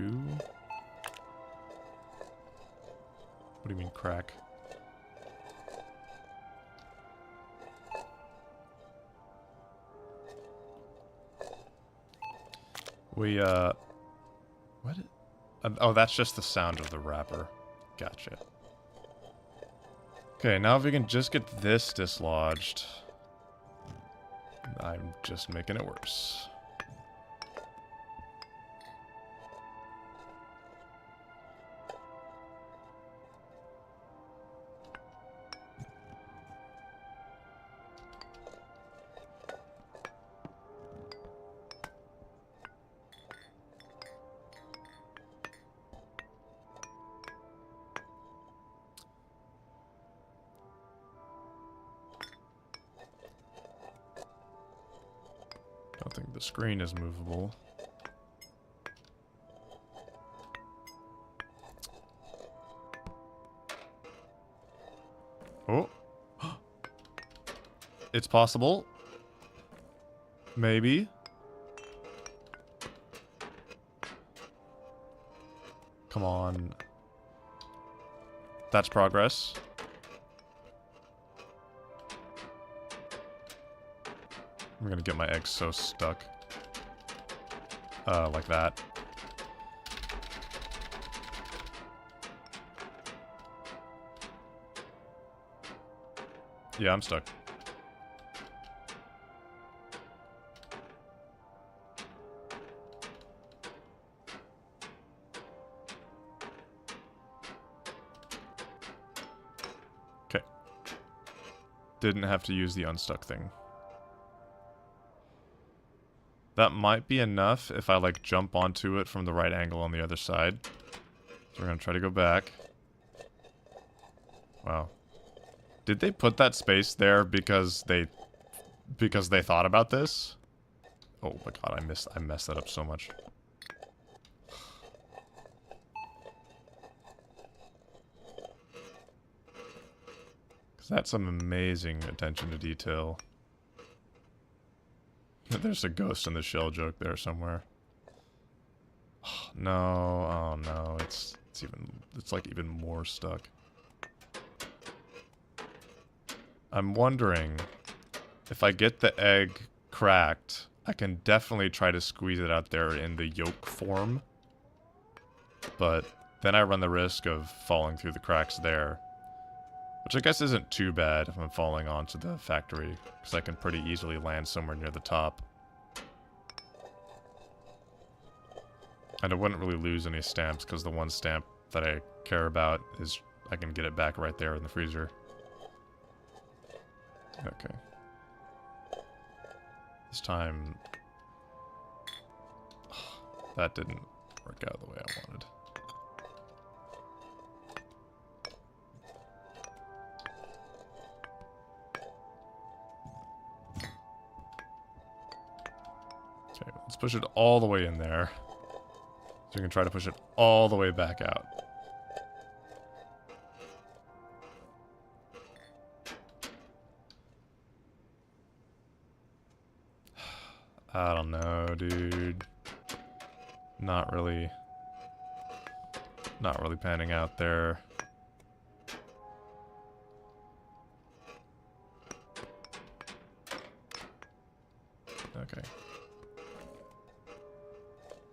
What do you mean, crack? We, what? Oh, that's just the sound of the wrapper. Gotcha. Okay, now if we can just get this dislodged. I'm just making it worse. don't think the screen is movable. Oh. It's possible. Maybe. Come on. That's progress. I'm gonna get my eggs so stuck. Like that. Yeah, I'm stuck. Okay. Didn't have to use the unstuck thing. That might be enough if I, like, jump onto it from the right angle on the other side. So we're gonna try to go back. Wow. Did they put that space there because they thought about this? Oh my god, I messed that up so much. Cause that's some amazing attention to detail. There's a ghost in the shell joke there somewhere. Oh, no, oh no, it's like even more stuck. I'm wondering if I get the egg cracked, I can definitely try to squeeze it out there in the yolk form. But then I run the risk of falling through the cracks there. Which I guess isn't too bad if I'm falling onto the factory, because I can pretty easily land somewhere near the top. And I wouldn't really lose any stamps, because the one stamp that I care about is I can get it back right there in the freezer. Okay. This time... that didn't work out the way I wanted. Okay, let's push it all the way in there. So we can try to push it all the way back out. I don't know, dude. Not really panning out there. Okay.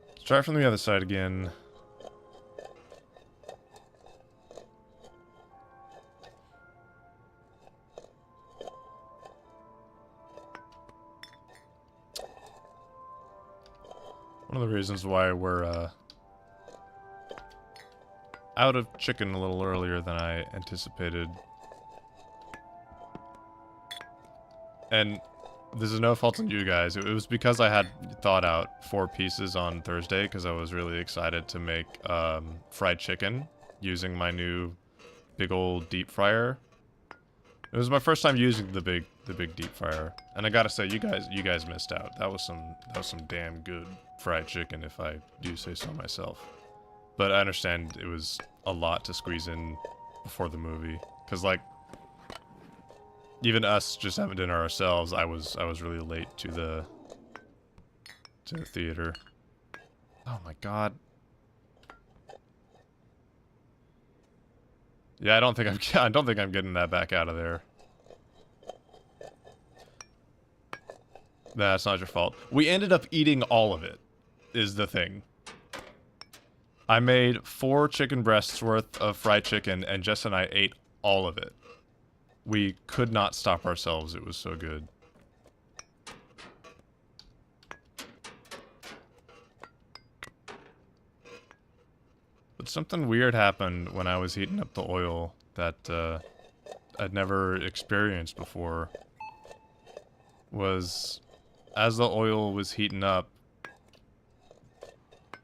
Let's try it from the other side again. One of the reasons why we're out of chicken a little earlier than I anticipated. And this is no fault on you guys. It was because I had thought out 4 pieces on Thursday because I was really excited to make fried chicken using my new big old deep fryer. It was my first time using the big deep fryer, and I gotta say, you guys missed out. That was some damn good fried chicken, if I do say so myself. But I understand it was a lot to squeeze in before the movie, because like even us just having dinner ourselves, I was really late to the theater. Oh my god. Yeah, I don't think I'm getting that back out of there. That's not your fault. We ended up eating all of it, is the thing. I made 4 chicken breasts worth of fried chicken, and Jess and I ate all of it. We could not stop ourselves, it was so good. But something weird happened when I was heating up the oil that I'd never experienced before. Was, as the oil was heating up,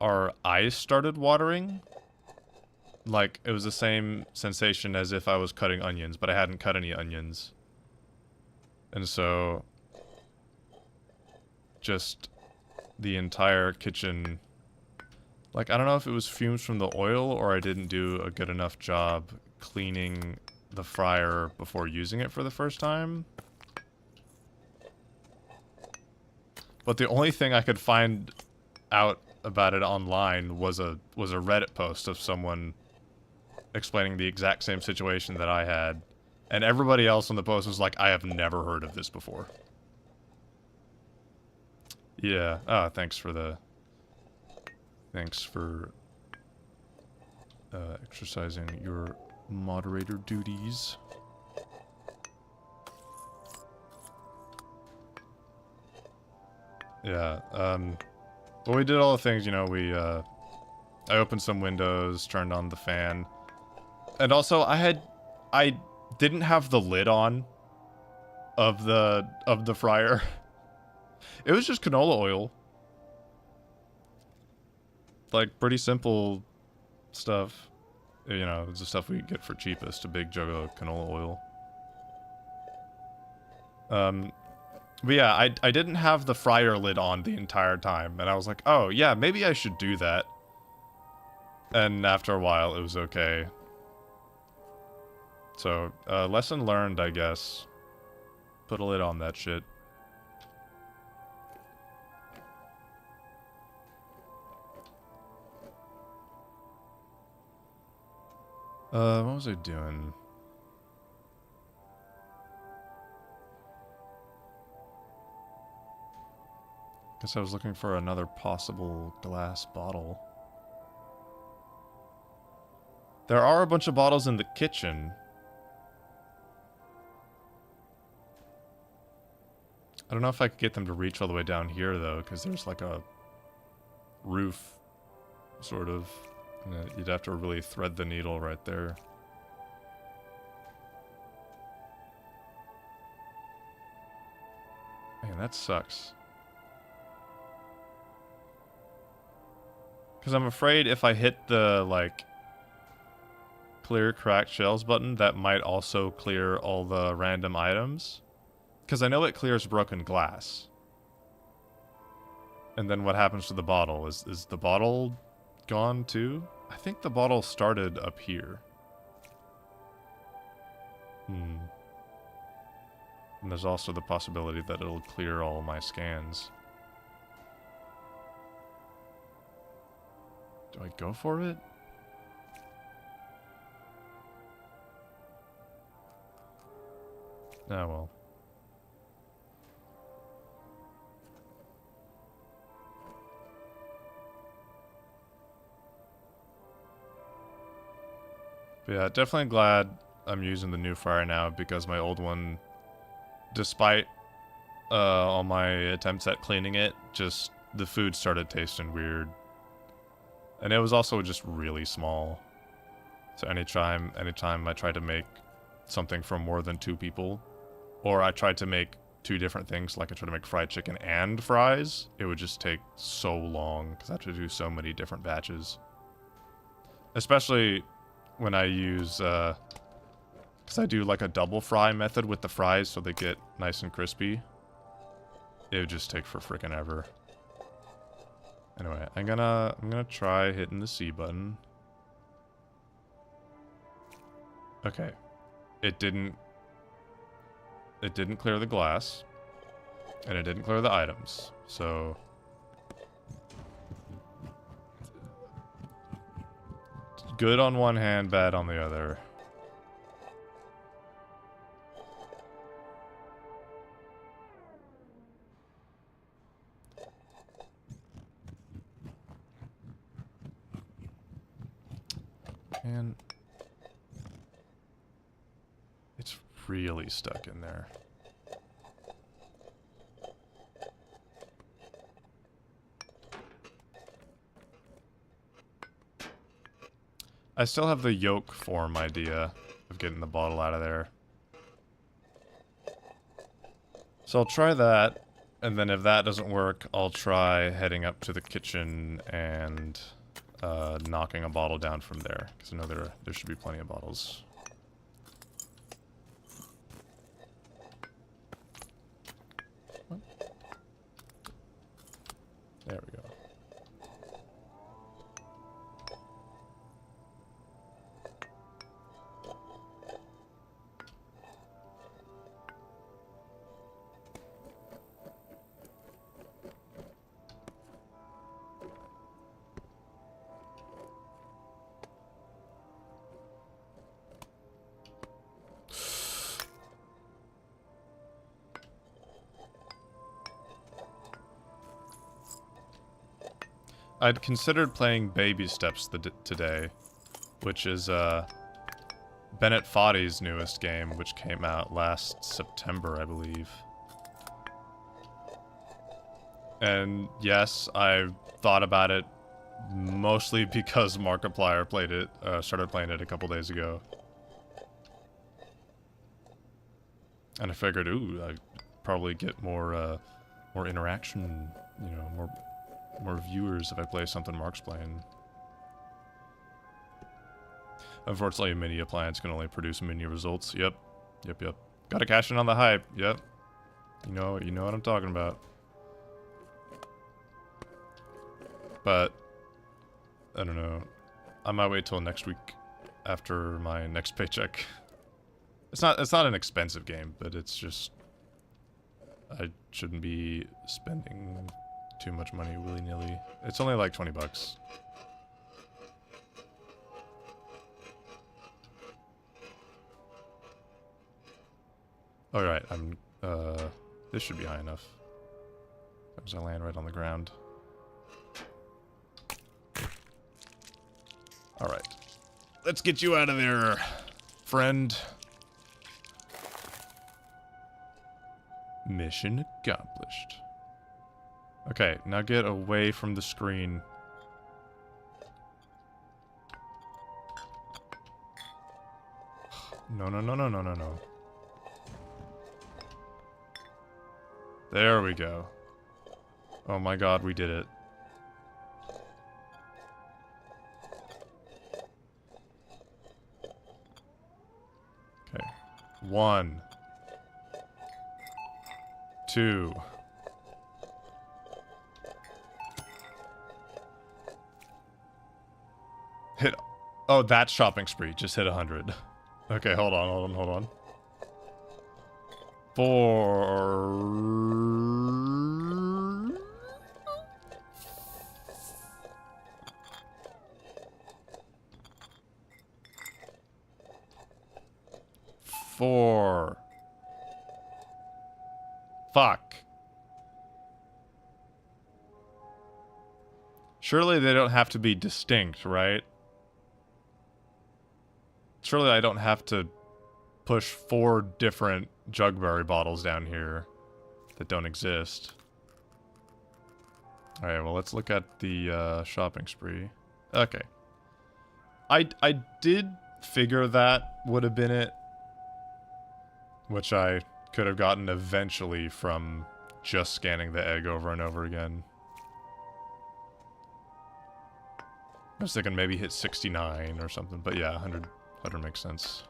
our eyes started watering. Like, it was the same sensation as if I was cutting onions, but I hadn't cut any onions. And so... just the entire kitchen. Like, I don't know if it was fumes from the oil or I didn't do a good enough job cleaning the fryer before using it for the first time. But the only thing I could find out about it online was a Reddit post of someone explaining the exact same situation that I had. And everybody else on the post was like, I have never heard of this before. Yeah. Ah, thanks for exercising your moderator duties. Yeah, well, we did all the things, you know, I opened some windows, turned on the fan. And also, I didn't have the lid on of the fryer. It was just canola oil. Like, pretty simple stuff. You know, it's the stuff we get for cheapest, a big jug of canola oil. But yeah, I didn't have the fryer lid on the entire time, and I was like, oh, yeah, maybe I should do that. And after a while, it was okay. So, lesson learned, I guess. Put a lid on that shit. What was I doing? Guess I was looking for another possible glass bottle. There are a bunch of bottles in the kitchen. I don't know if I could get them to reach all the way down here, though, because there's like a roof, sort of. You'd have to really thread the needle right there. Man, that sucks. Because I'm afraid if I hit the, like, clear cracked shells button, that might also clear all the random items. Because I know it clears broken glass. And then what happens to the bottle? Is the bottle gone too? I think the bottle started up here. And there's also the possibility that it'll clear all my scans. Do I go for it? Ah, well. But yeah, definitely glad I'm using the new fryer now, because my old one, despite all my attempts at cleaning it, just the food started tasting weird. And it was also just really small. So anytime I tried to make something for more than 2 people, or I tried to make 2 different things, like I tried to make fried chicken and fries, it would just take so long, because I have to do so many different batches. Especially when I use, because I do like a double fry method with the fries so they get nice and crispy. It would just take for frickin' ever. Anyway, I'm gonna try hitting the C button. Okay. It didn't clear the glass. And it didn't clear the items. So good on one hand, bad on the other. And it's really stuck in there. I still have the yolk form idea of getting the bottle out of there. So I'll try that, and then if that doesn't work, I'll try heading up to the kitchen and knocking a bottle down from there, because I know there should be plenty of bottles. I'd considered playing Baby Steps today, which is Bennett Foddy's newest game, which came out last September, I believe. And yes, I thought about it mostly because Markiplier played it, started playing it a couple days ago. And I figured, ooh, I'd probably get more interaction, you know, more viewers if I play something Mark's playing. Unfortunately, a mini appliance can only produce mini results. Yep. Gotta cash in on the hype. Yep. You know what I'm talking about. But I don't know. I might wait till next week after my next paycheck. It's not an expensive game, but it's just I shouldn't be spending too much money willy-nilly. It's only like 20 bucks. Alright, this should be high enough. As I land right on the ground. Alright. Let's get you out of there, friend. Mission accomplished. Okay, now get away from the screen. No. There we go. Oh my god, we did it. Okay. 1, 2. Hit. Oh, that shopping spree just hit 100. Okay, hold on. 4. 4. Fuck. Surely they don't have to be distinct, right? Surely I don't have to push 4 different Jugberry bottles down here that don't exist. Alright, well, let's look at the shopping spree. Okay. I did figure that would have been it, which I could have gotten eventually from just scanning the egg over and over again. I was thinking maybe hit 69 or something, but yeah, 100 makes sense.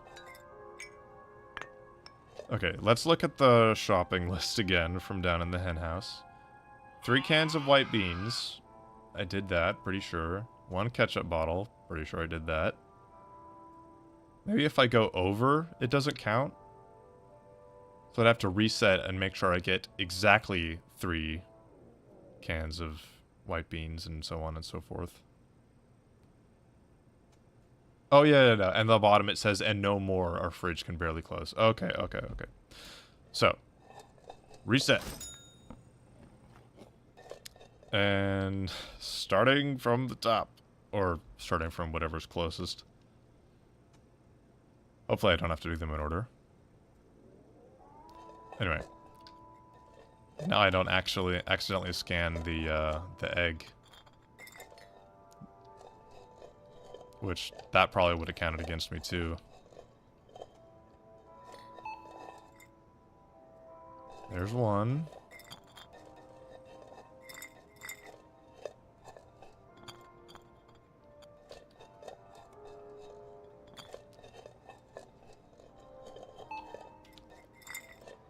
Okay, let's look at the shopping list again from down in the hen house. 3 cans of white beans. I did that, pretty sure. 1 ketchup bottle. Pretty sure I did that. Maybe if I go over, it doesn't count. So I'd have to reset and make sure I get exactly 3 cans of white beans and so on and so forth. Oh, yeah. And the bottom it says, and no more, our fridge can barely close. Okay. So, reset. And starting from the top. Or starting from whatever's closest. Hopefully I don't have to do them in order. Anyway. Now I don't actually accidentally scan the egg. Which, that probably would have counted against me, too. There's 1.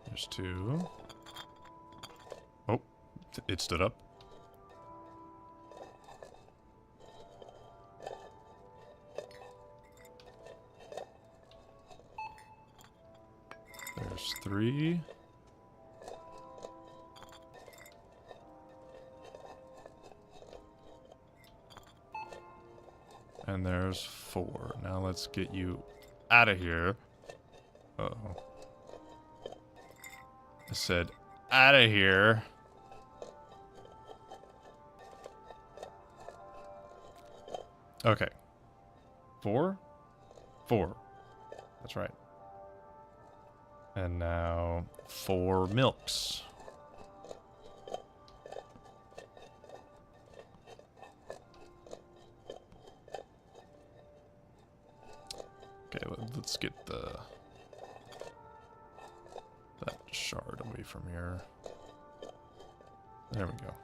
There's 2. Oh, it stood up. There's 3. And there's 4. Now let's get you out of here. Uh-oh. I said, out of here. Okay. 4? 4. That's right. And now 4 milks. Okay, let's get that shard away from here. There we go.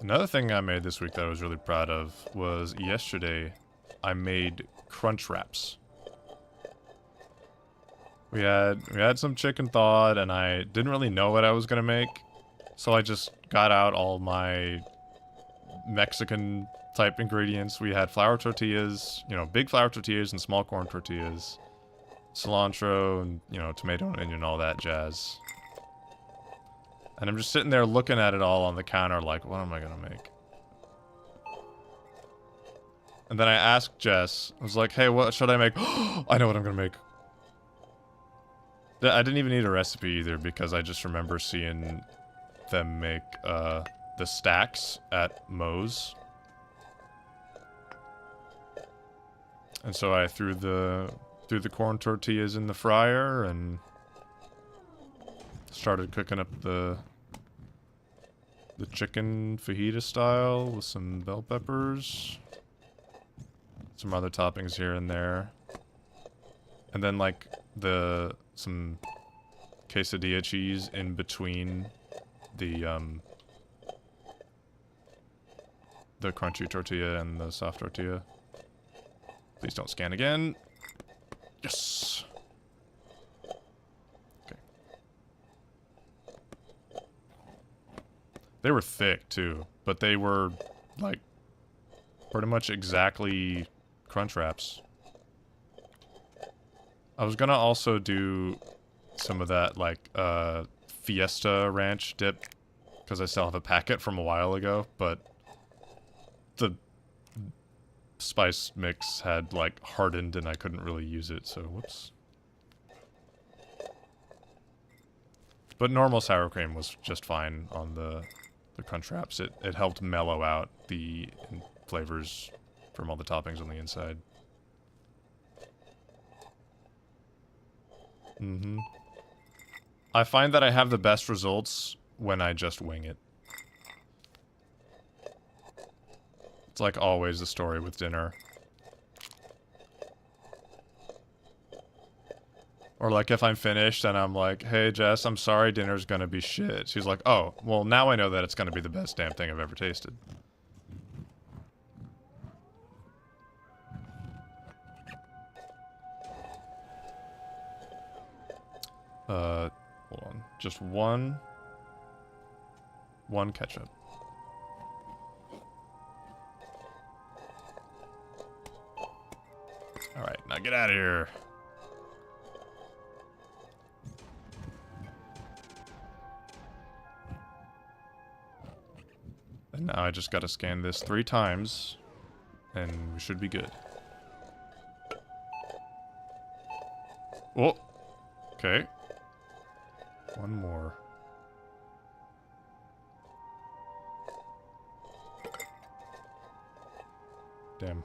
Another thing I made this week that I was really proud of was yesterday I made crunch wraps. We had some chicken thawed and I didn't really know what I was gonna make, so I just got out all my Mexican type ingredients. We had flour tortillas, you know, big flour tortillas and small corn tortillas, cilantro and, you know, tomato and onion, all that jazz. And I'm just sitting there looking at it all on the counter like, what am I gonna make? And then I asked Jess, I was like, hey, what should I make? I know what I'm gonna make. I didn't even need a recipe either because I just remember seeing them make the stacks at Moe's. And so I threw the corn tortillas in the fryer and started cooking up the chicken fajita style with some bell peppers. Some other toppings here and there. And then like some quesadilla cheese in between the crunchy tortilla and the soft tortilla. Please don't scan again. Yes. Okay. They were thick too, but they were like pretty much exactly crunch wraps. I was gonna also do some of that like Fiesta Ranch dip because I still have a packet from a while ago, but the spice mix had like hardened and I couldn't really use it, so whoops. But normal sour cream was just fine on the crunch wraps. It helped mellow out the flavors from all the toppings on the inside. Mm-hmm. I find that I have the best results when I just wing it. It's like always the story with dinner. Or like if I'm finished and I'm like, hey Jess, I'm sorry dinner's gonna be shit. She's like, oh, well now I know that it's gonna be the best damn thing I've ever tasted. Hold on. Just one ketchup. Alright, now get out of here. And now I just gotta scan this 3 times, and we should be good. Oh! Okay. One more. Damn.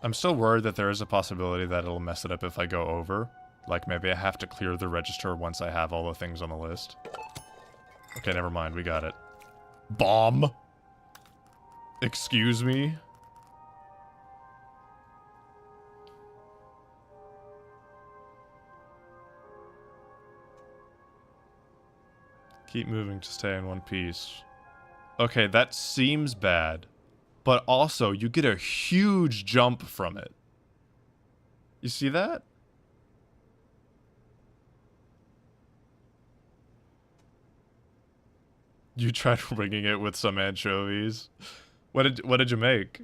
I'm still worried that there is a possibility that it'll mess it up if I go over. Like, maybe I have to clear the register once I have all the things on the list. Okay, never mind. We got it. Bomb! Excuse me? Keep moving to stay in one piece. Okay, that seems bad. But also, you get a huge jump from it. You see that? You tried winging it with some anchovies. What did you make?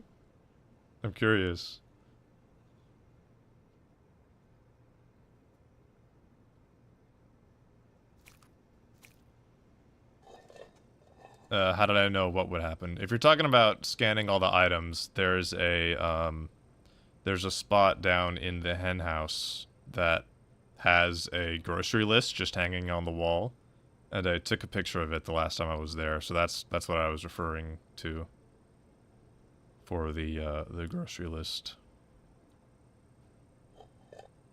I'm curious. How did I know what would happen? If you're talking about scanning all the items, there's there's a spot down in the hen house that has a grocery list just hanging on the wall, and I took a picture of it the last time I was there. So that's what I was referring to for the grocery list.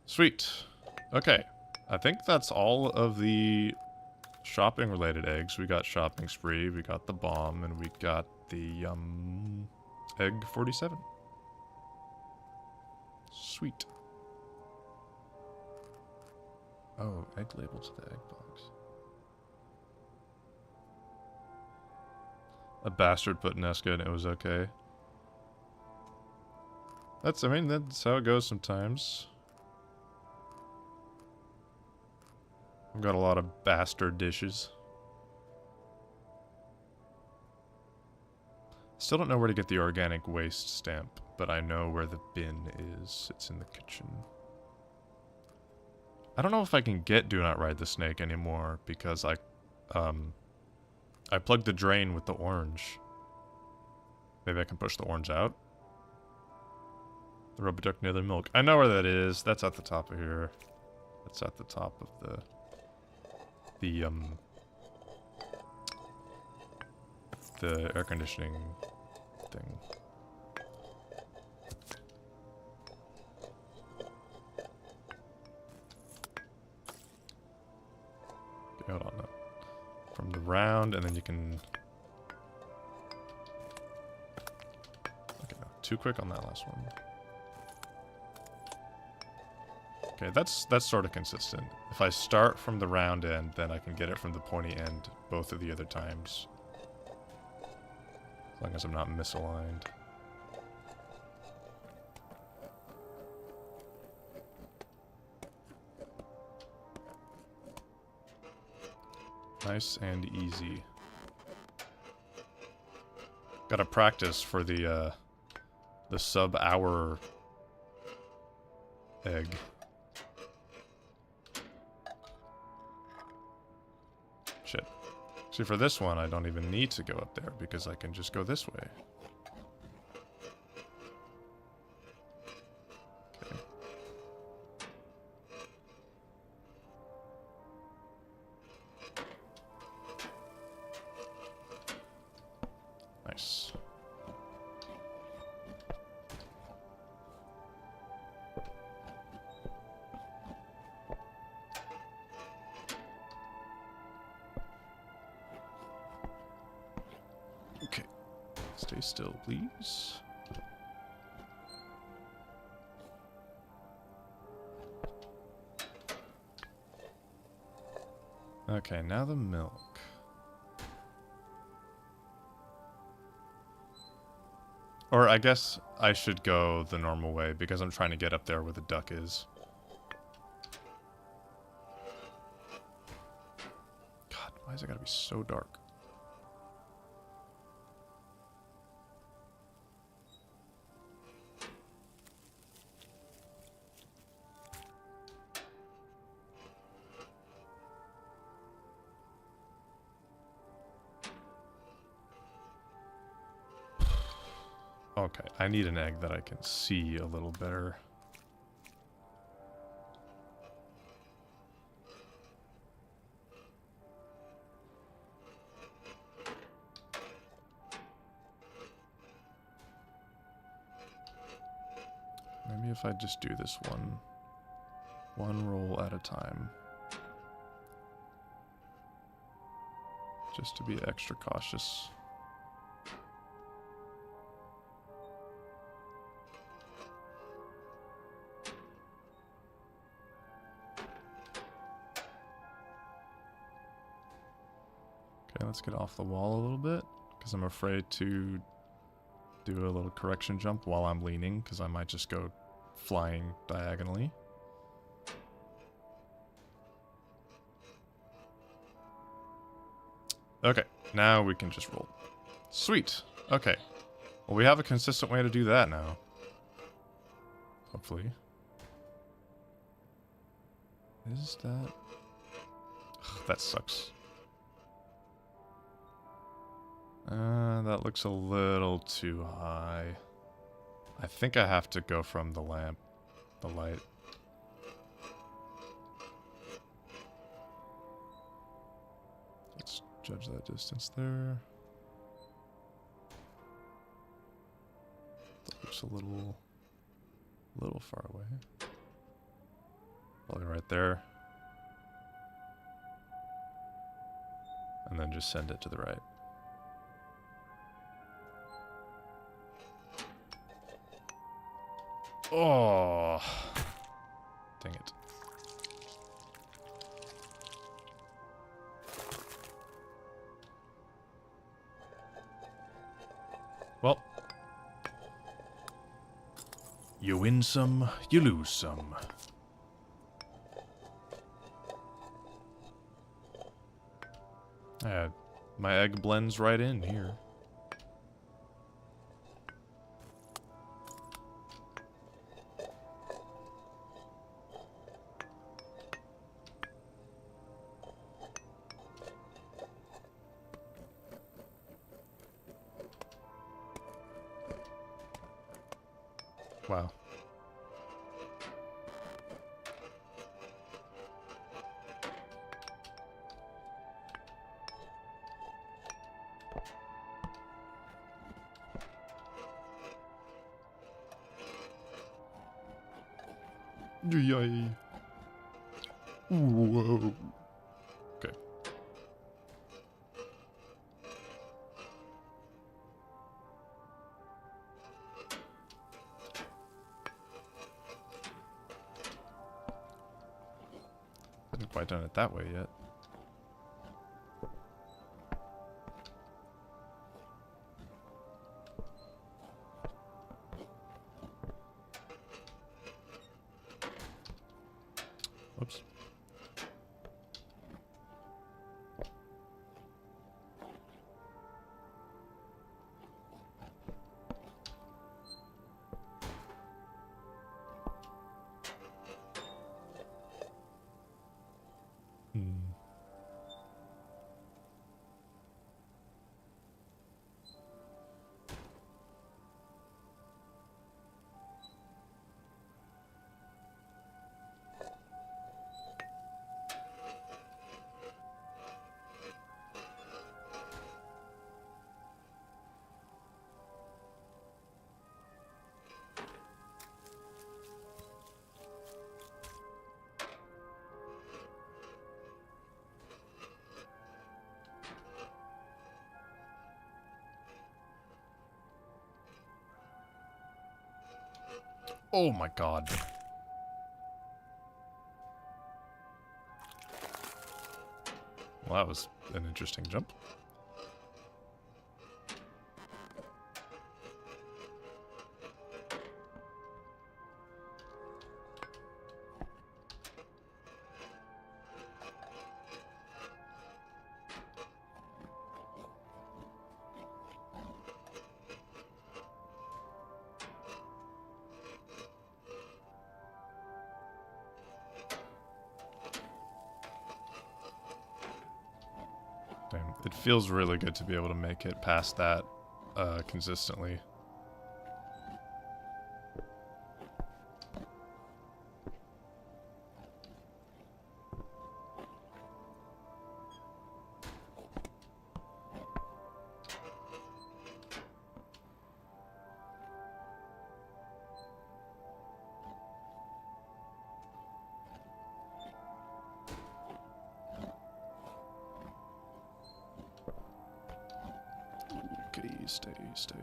Sweet. Okay, I think that's all of the shopping related eggs. We got shopping spree, we got the bomb, and we got the egg 47. Sweet. Oh, egg label to the egg box. A bastard put Nesca and it was okay. I mean, that's how it goes sometimes. I've got a lot of bastard dishes. Still don't know where to get the organic waste stamp, but I know where the bin is. It's in the kitchen. I don't know if I can get Do Not Ride the Snake anymore because I plugged the drain with the orange. Maybe I can push the orange out. The rubber duck near the milk. I know where that is. That's at the top of here. That's at the top of the air conditioning thing. Okay, hold on. No. From the round, and then you can. Okay, no, too quick on that last one. Okay, that's sort of consistent. If I start from the round end, then I can get it from the pointy end both of the other times. As long as I'm not misaligned. Nice and easy. Gotta practice for the sub-hour egg. Shit. See, for this one, I don't even need to go up there because I can just go this way. Okay. Nice. Okay. Stay still, please. Okay, now the milk. Or I guess I should go the normal way because I'm trying to get up there where the duck is. God, why is it gotta be so dark? Okay, I need an egg that I can see a little better. Maybe if I just do this one roll at a time. Just to be extra cautious. Okay, let's get off the wall a little bit, because I'm afraid to do a little correction jump while I'm leaning, because I might just go flying diagonally. Okay, now we can just roll. Sweet. Okay. Well, we have a consistent way to do that now. Hopefully. Is that... Ugh, that sucks. That looks a little too high. I think I have to go from the lamp, the light. Let's judge that distance there. That looks a little far away. Probably right there. And then just send it to the right. Oh, dang it. Well, you win some, you lose some. My egg blends right in here. Wow. Yay. Whoa. Okay. Haven't quite done it that way yet. Whoops. Oh my god. Well, that was an interesting jump. Damn, it feels really good to be able to make it past that consistently. Okay, stay.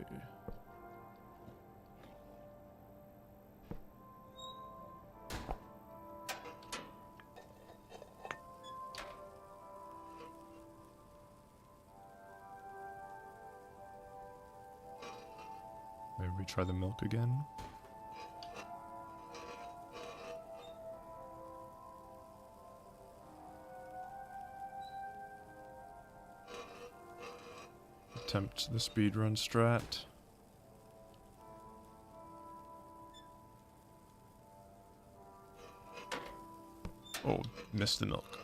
Maybe we try the milk again. Attempt the speedrun strat. Oh, missed the milk.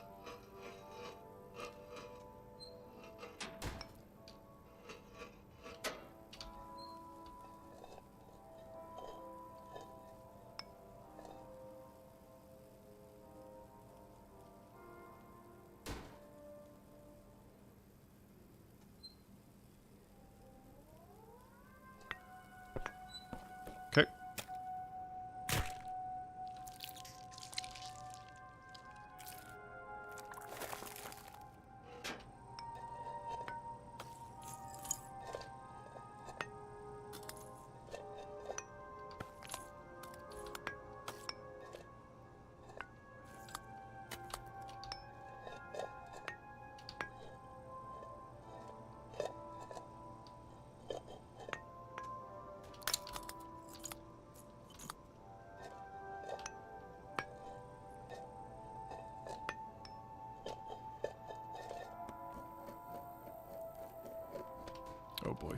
boy.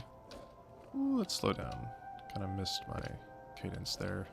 Ooh, let's slow down. Kind of missed my cadence there.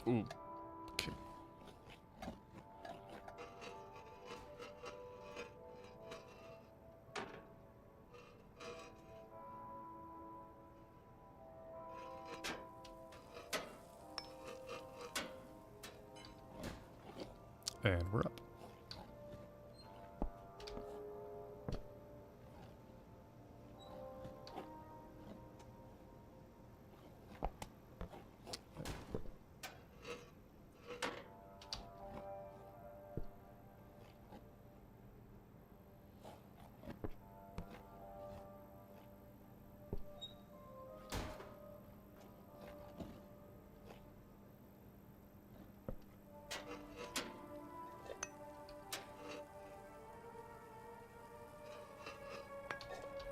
Ooh. Okay. And we're up.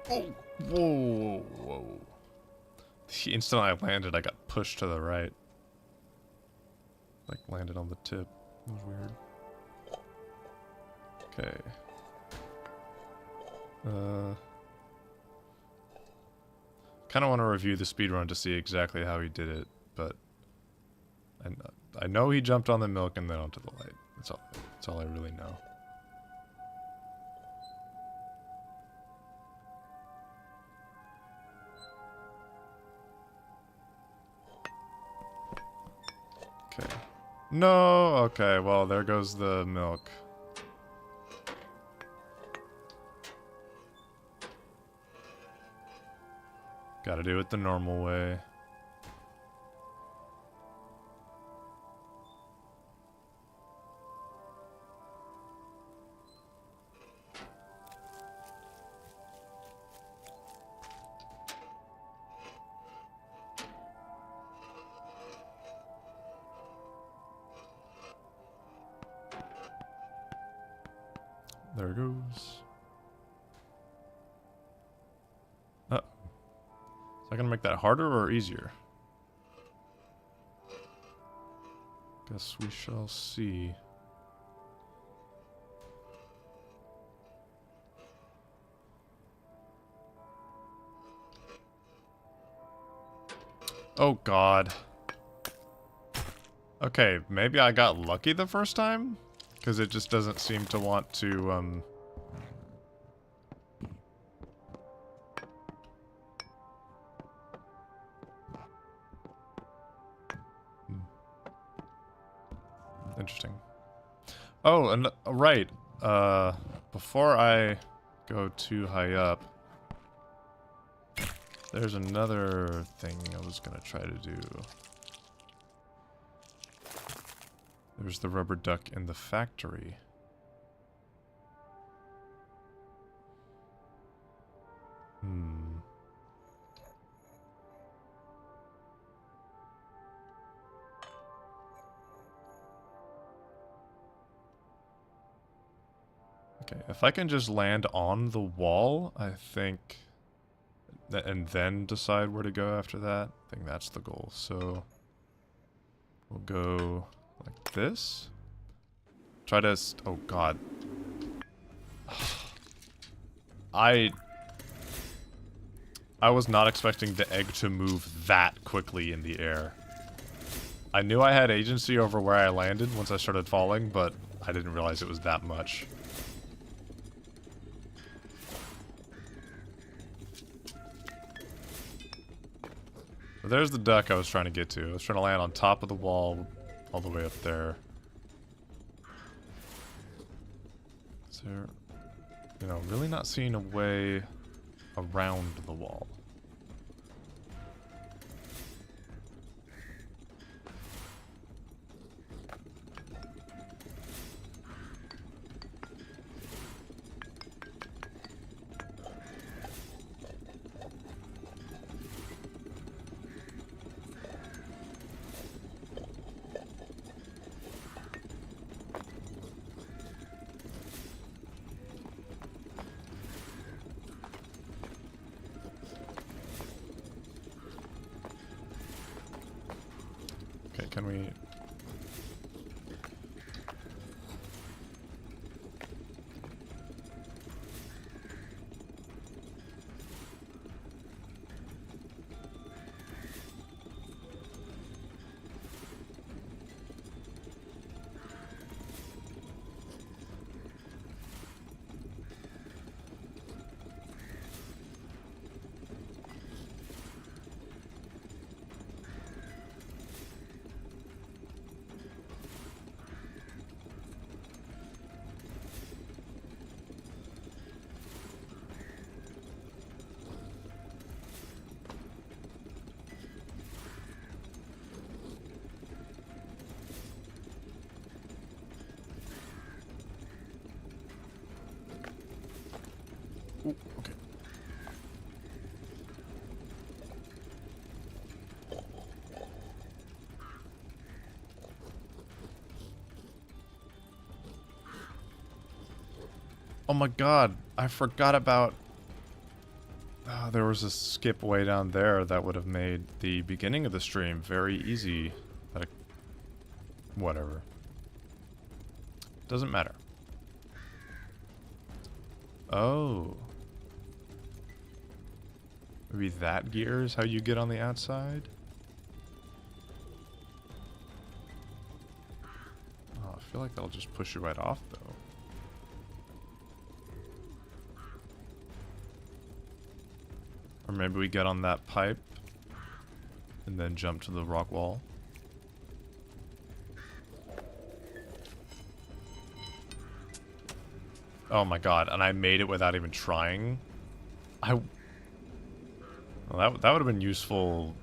Oh, whoa, whoa. The instant I landed, I got pushed to the right. Like, landed on the tip. It was weird. Okay. Kind of want to review the speedrun to see exactly how he did it, but I know he jumped on the milk and then onto the light. That's all I really know. Okay. No! Okay, well, there goes the milk. Gotta do it the normal way. There it goes. Uh-oh. Is that gonna make that harder or easier? Guess we shall see. Oh god. Okay, maybe I got lucky the first time? Because it just doesn't seem to want to, Interesting. Oh, and right. Before I go too high up, there's another thing I was gonna try to do. There's the rubber duck in the factory. Okay, if I can just land on the wall, I think, and then decide where to go after that, I think that's the goal. So, we'll go like this. Try to, oh god. I was not expecting the egg to move that quickly in the air. I knew I had agency over where I landed once I started falling, but I didn't realize it was that much. So there's the duck I was trying to get to. I was trying to land on top of the wall all the way up there. Is there, you know, really not seeing a way around the wall. can we... Ooh, okay. Oh my god, I forgot about... Oh, there was a skip way down there that would have made the beginning of the stream very easy. Whatever. Doesn't matter. Oh. Maybe that gear is how you get on the outside? Oh, I feel like that'll just push you right off, though. Or maybe we get on that pipe and then jump to the rock wall. Oh my god, and I made it without even trying. Well, that would have been useful.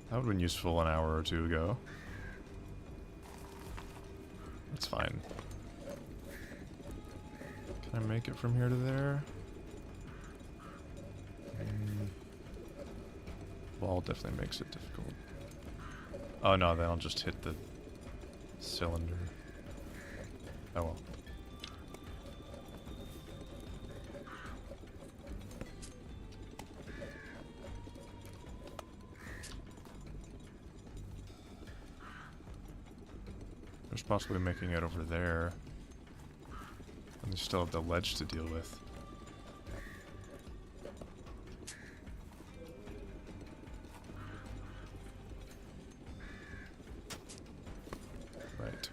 That would have been useful an hour or two ago. That's fine. Can I make it from here to there? Wall definitely makes it difficult. Oh no, then I'll just hit the cylinder. Oh well. There's possibly making it over there. And you still have the ledge to deal with. Right.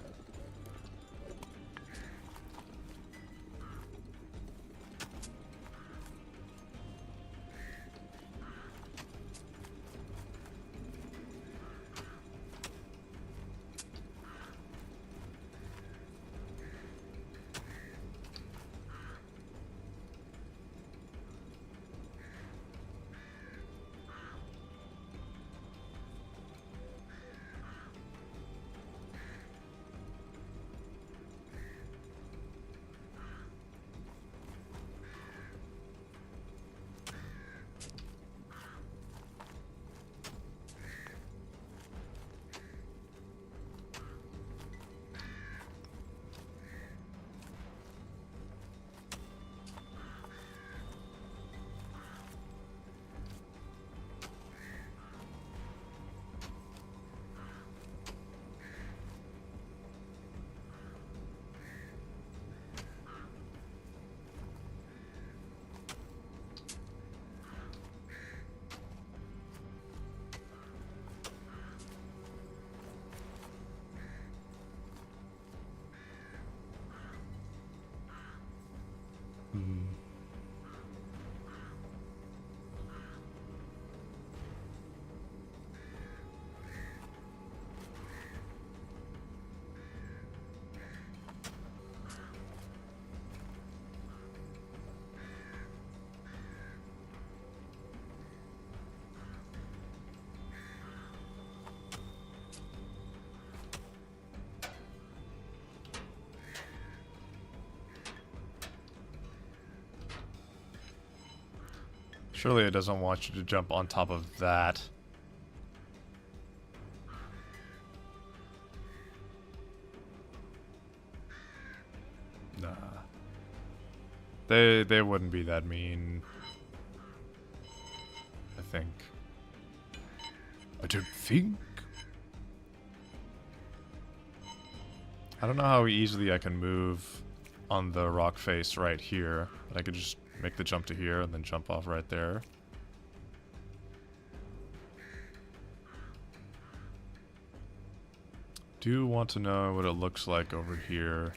Surely it doesn't want you to jump on top of that. Nah. They wouldn't be that mean. I think. I don't think. I don't know how easily I can move on the rock face right here, but I could just make the jump to here and then jump off right there. Do want to know what it looks like over here.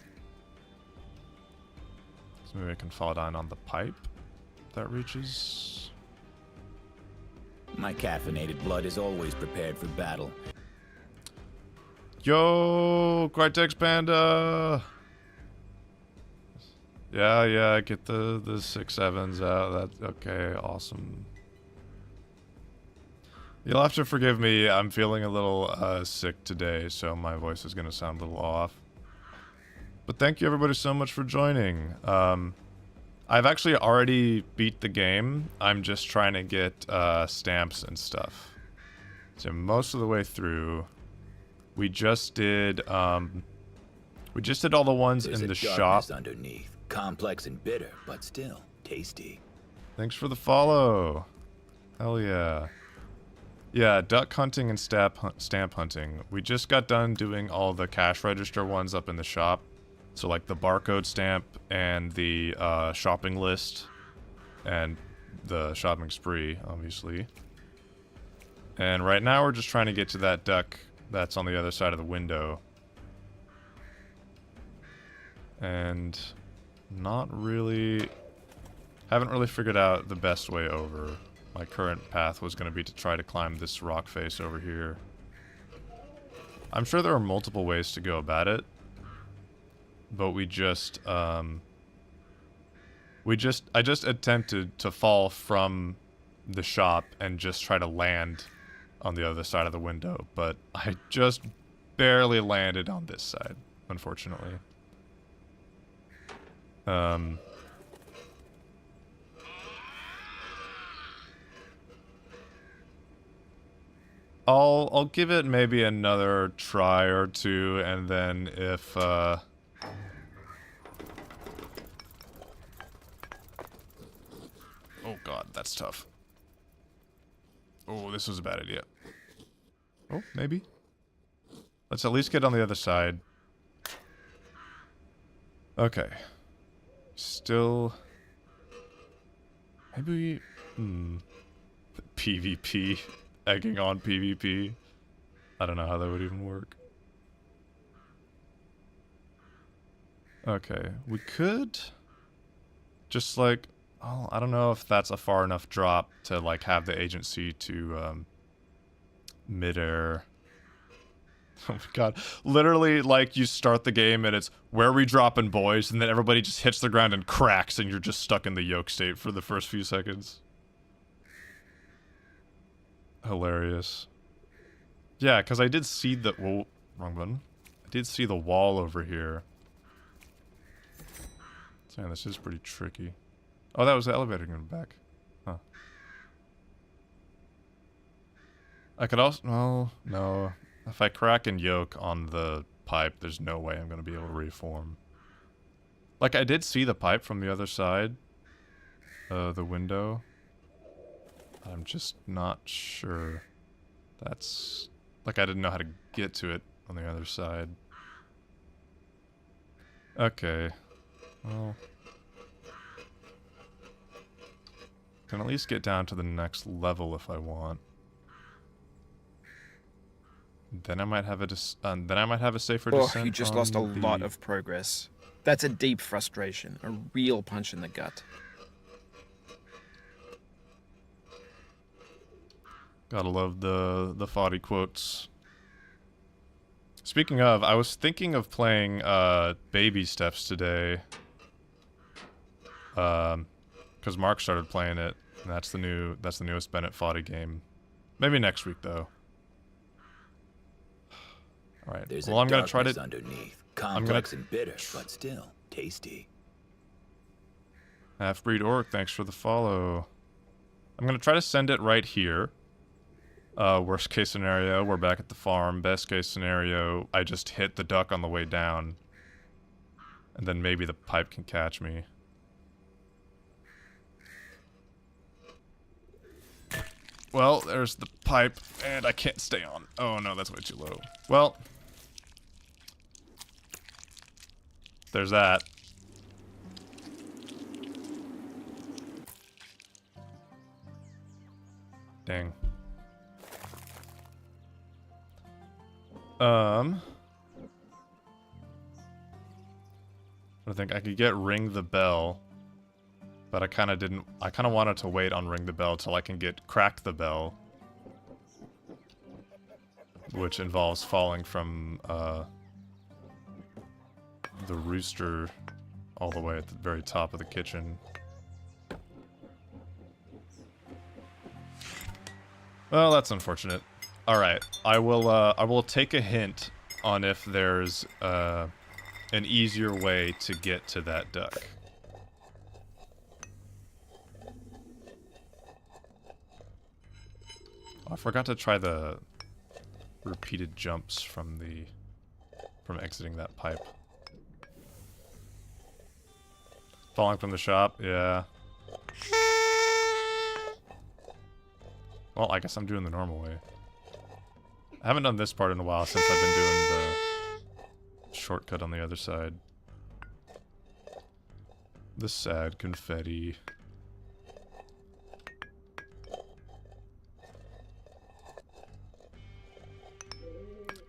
So maybe I can fall down on the pipe that reaches. My caffeinated blood is always prepared for battle. Yo, Crytex Panda! Yeah, get the 6-7s out. That okay, awesome. You'll have to forgive me, I'm feeling a little sick today, so my voice is gonna sound a little off. But thank you everybody so much for joining. I've actually already beat the game. I'm just trying to get stamps and stuff. So most of the way through, we just did all the ones in the shop. Underneath, complex and bitter, but still tasty. Thanks for the follow. Hell yeah. Yeah, duck hunting and stamp hunting. We just got done doing all the cash register ones up in the shop. So like the barcode stamp and the shopping list and the shopping spree, obviously. And right now we're just trying to get to that duck that's on the other side of the window. And haven't really figured out the best way over. My current path was going to be to try to climb this rock face over here. I'm sure there are multiple ways to go about it. But I just attempted to fall from the shop and just try to land on the other side of the window, but I just barely landed on this side, unfortunately. I'll give it maybe another try or two, and then if oh god, that's tough. Oh, this was a bad idea. Oh, maybe. Let's at least get on the other side. Okay. Still... Maybe we... PvP. Egging on PvP. I don't know how that would even work. Okay. We could... Just like... Oh, I don't know if that's a far enough drop to like have the agency to midair. Oh my god. Literally, like, you start the game and it's, where are we dropping, boys? And then everybody just hits the ground and cracks and you're just stuck in the yoke state for the first few seconds. Hilarious. Yeah, because I did see the... Whoa, wrong button. I did see the wall over here. Man, this is pretty tricky. Oh, that was the elevator going back. Huh. I could also... Well, no. If I crack and yoke on the pipe, there's no way I'm going to be able to reform. Like, I did see the pipe from the other side. The window. I'm just not sure. That's... Like, I didn't know how to get to it on the other side. Okay. Well... Can at least get down to the next level if I want. Then I might have a safer descent. Oh, you just lost a lot of progress. That's a deep frustration, a real punch in the gut. Gotta love the Foddy quotes. Speaking of, I was thinking of playing Baby Steps today. Because Mark started playing it, and that's the newest Bennett Foddy game. Maybe next week though. All right. There's well, I'm gonna try to. Underneath, complex and bitter, but still tasty. Halfbreed Orc, thanks for the follow. I'm gonna try to send it right here. Worst case scenario, we're back at the farm. Best case scenario, I just hit the duck on the way down, and then maybe the pipe can catch me. Well, there's the pipe, and I can't stay on. Oh no, that's way too low. Well, there's that. Dang. I think I could get Ring the Bell, but I kind of didn't. I kind of wanted to wait on Ring the Bell till I can get Crack the Bell, which involves falling from the rooster all the way at the very top of the kitchen. Well, that's unfortunate. All right, I will take a hint on if there's an easier way to get to that duck. Oh, I forgot to try the repeated jumps from exiting that pipe. Falling from the shop, yeah. Well, I guess I'm doing the normal way. I haven't done this part in a while since I've been doing the shortcut on the other side. The sad confetti.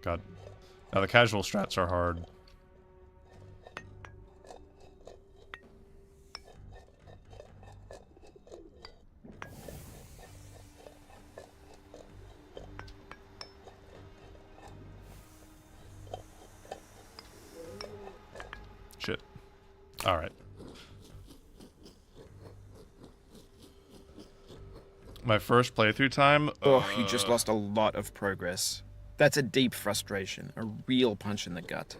God. Now the casual strats are hard. Shit. Alright. My first playthrough time... Oh, you just lost a lot of progress. That's a deep frustration, a real punch in the gut.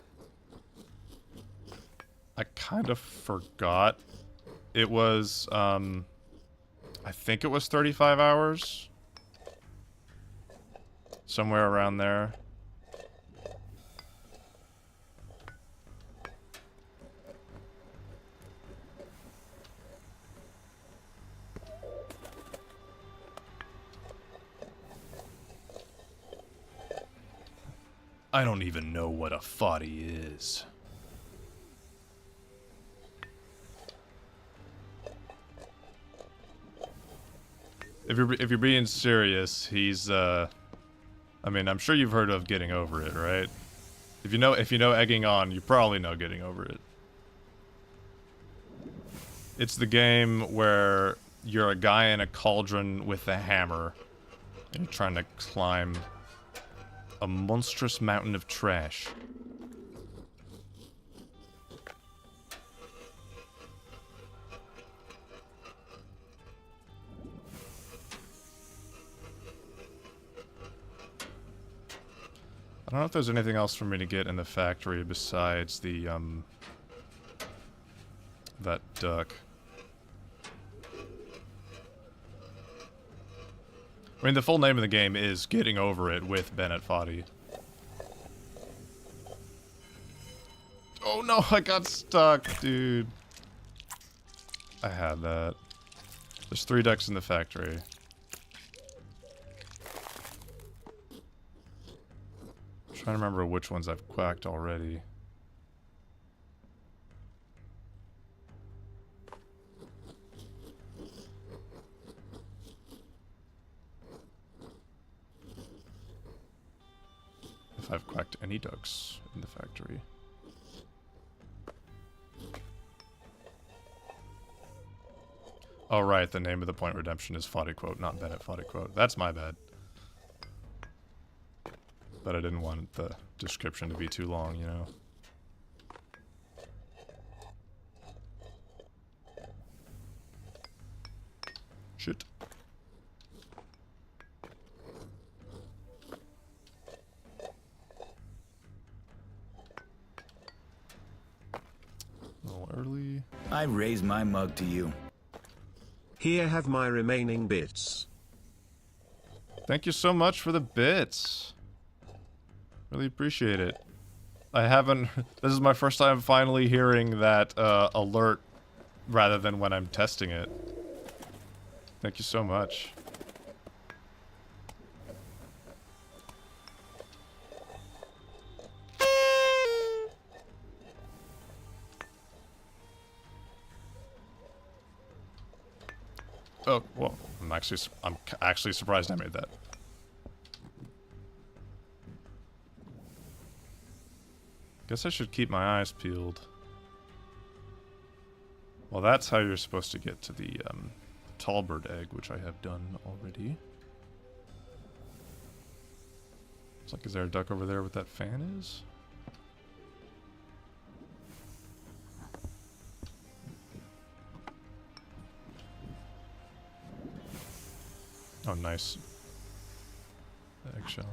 I kind of forgot. It was, I think it was 35 hours. Somewhere around there. I don't even know what a foddy is. If you're being serious, he's I mean, I'm sure you've heard of Getting Over It, right? If you know Egging On, you probably know Getting Over It. It's the game where you're a guy in a cauldron with a hammer and you're trying to climb a monstrous mountain of trash. I don't know if there's anything else for me to get in the factory besides the, that duck. I mean, the full name of the game is Getting Over It with Bennett Foddy. Oh no, I got stuck, dude. I had that. There's 3 ducks in the factory. I'm trying to remember which ones I've quacked already. If I've quacked any ducks in the factory. Oh right, the name of the Point Redemption is Foddy Quote, not Bennett Foddy Quote. That's my bad. But I didn't want the description to be too long, you know. Shit. A little early. I raise my mug to you. Here have my remaining bits. Thank you so much for the bits. Really appreciate it. I haven't... This is my first time finally hearing that alert rather than when I'm testing it. Thank you so much. Oh, well, I'm actually surprised I made that. Guess I should keep my eyes peeled. Well, that's how you're supposed to get to the Tallbird egg, which I have done already. It's like, is there a duck over there with that fan is? Oh, nice. Eggshell.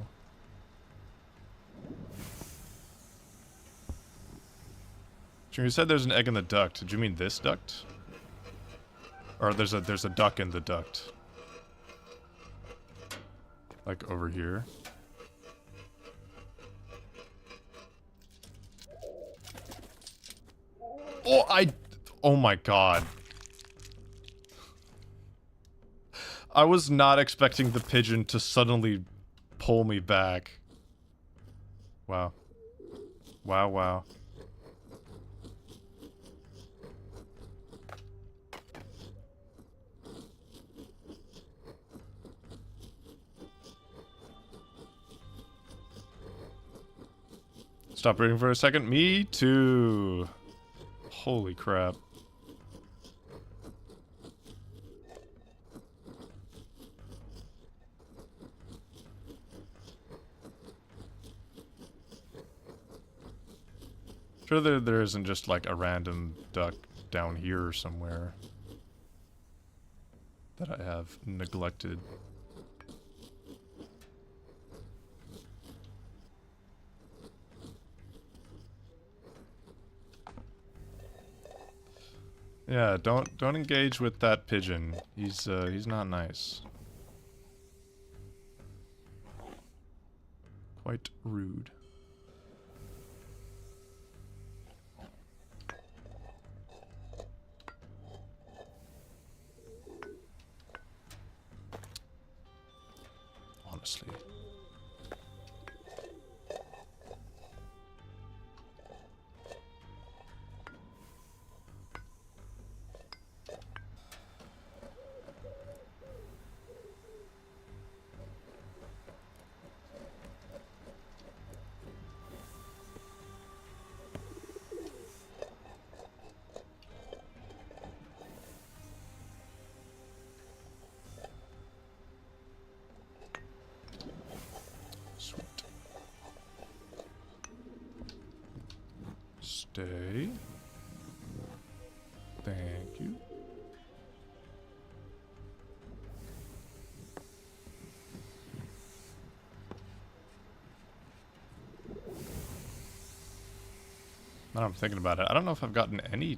You said there's an egg in the duct. Did you mean this duct? Or there's a duck in the duct. Like over here. Oh my god. I was not expecting the pigeon to suddenly pull me back. Wow. Wow, wow. Stop reading for a second. Me too. Holy crap. Sure there isn't just like a random duck down here somewhere that I have neglected. Yeah, don't engage with that pigeon. He's not nice. Quite rude. Honestly. Sweet. Stay. Thank you. Now I'm thinking about it. I don't know if I've gotten any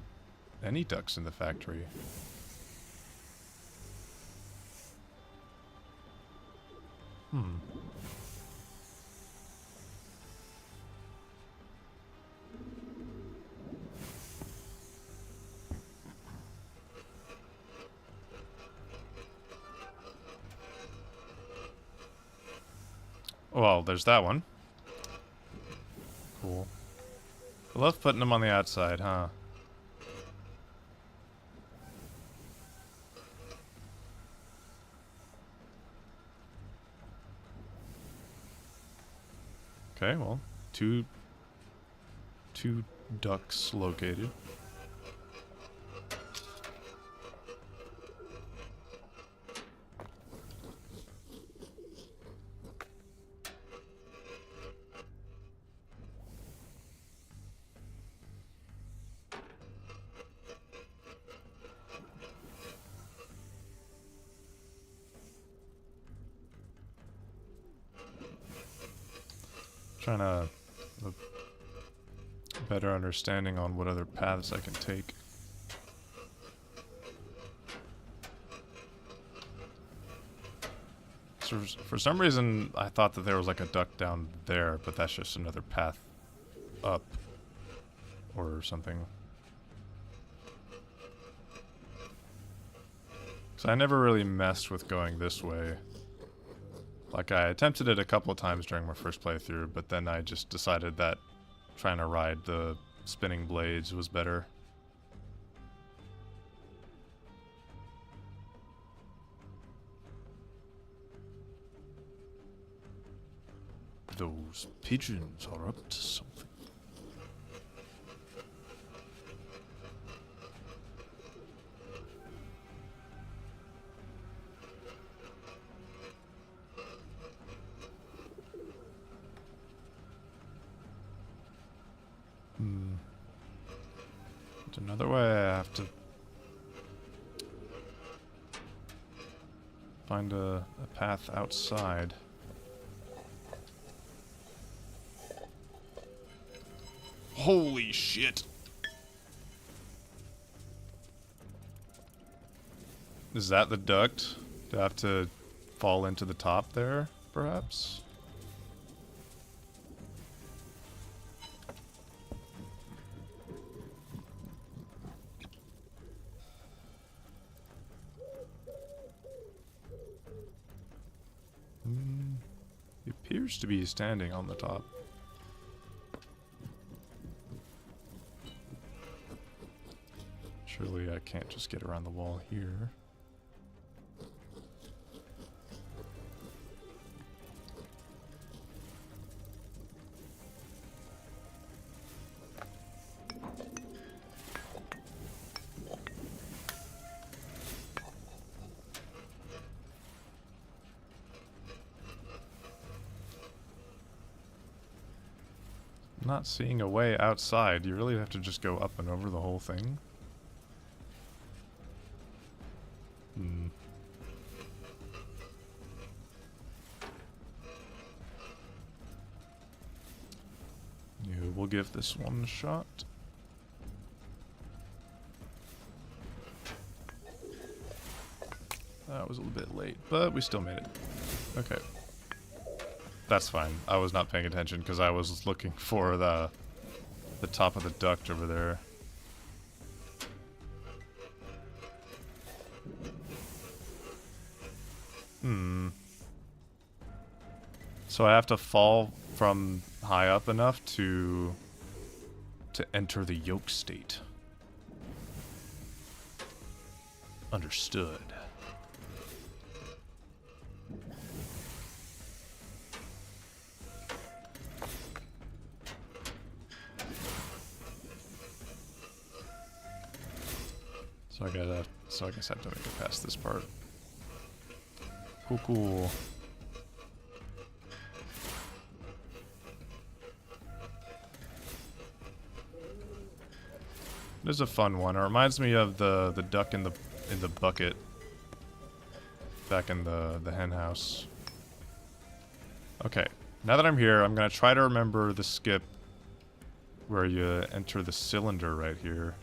ducks in the factory. Hmm. Well, there's that one. Cool. I love putting them on the outside, huh? Okay, well, two ducks located. Trying to have a better understanding on what other paths I can take. So for some reason, I thought that there was like a duck down there, but that's just another path up or something. So I never really messed with going this way. Like, I attempted it a couple of times during my first playthrough, but then I just decided that trying to ride the spinning blades was better. those pigeons are up to something. There's another way. I have to find a path outside. Holy shit! Is that the duct? Do I have to fall into the top there, perhaps? He appears to be standing on the top. Surely I can't just get around the wall here. Not seeing a way outside. You really have to just go up and over the whole thing. Yeah, we'll give this one a shot. That was a little bit late, but we still made it. Okay. That's fine. I was not paying attention because I was looking for the top of the duct over there. So I have to fall from high up enough to enter the yolk state. Understood. So I guess I have to make it past this part. Cool. This is a fun one. It reminds me of the duck in the bucket back in the hen house. Okay, now that I'm here, I'm gonna try to remember the skip where you enter the cylinder right here.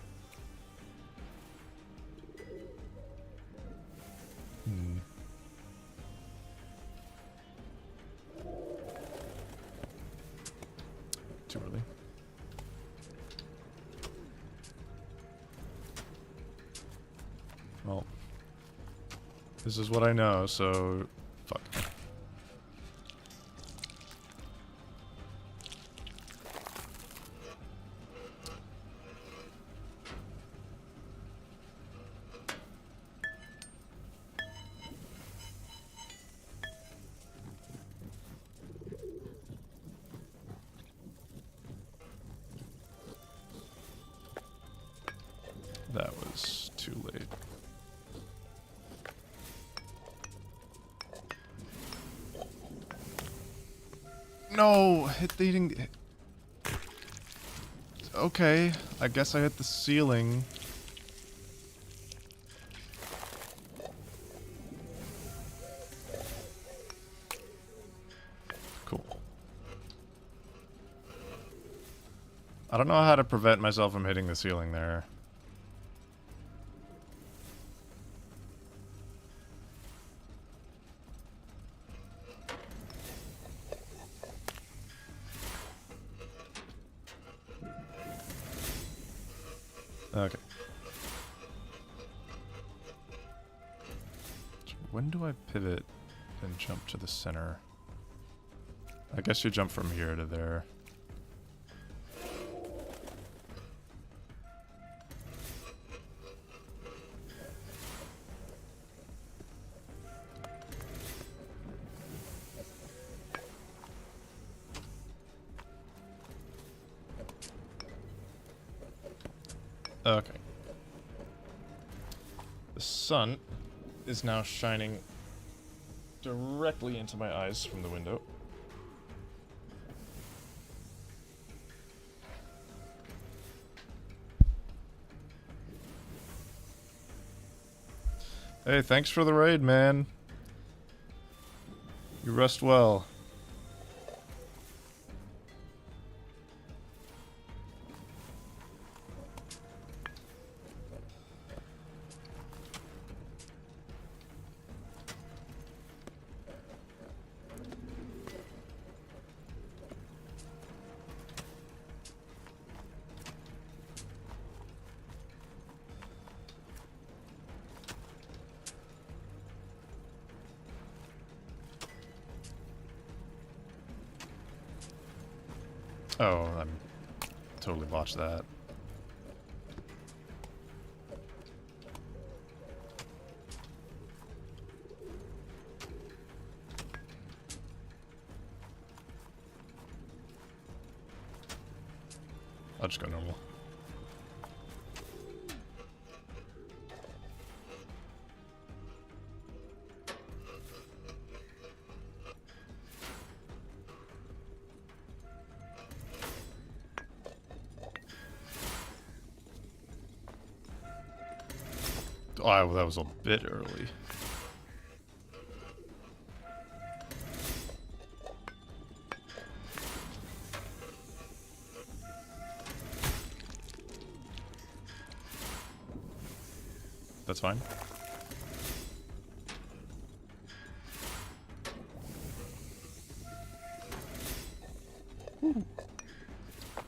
Too early. Well, this is what I know, so fuck. That was too late. No, hitting. Okay, I guess I hit the ceiling. Cool. I don't know how to prevent myself from hitting the ceiling there. Okay. So when do I pivot and jump to the center? I guess you jump from here to there. Okay. The sun is now shining directly into my eyes from the window. Hey, thanks for the raid, man. You rest well. Oh, I'm totally botched that. I'll just go normal. Oh, that was a bit early. That's fine.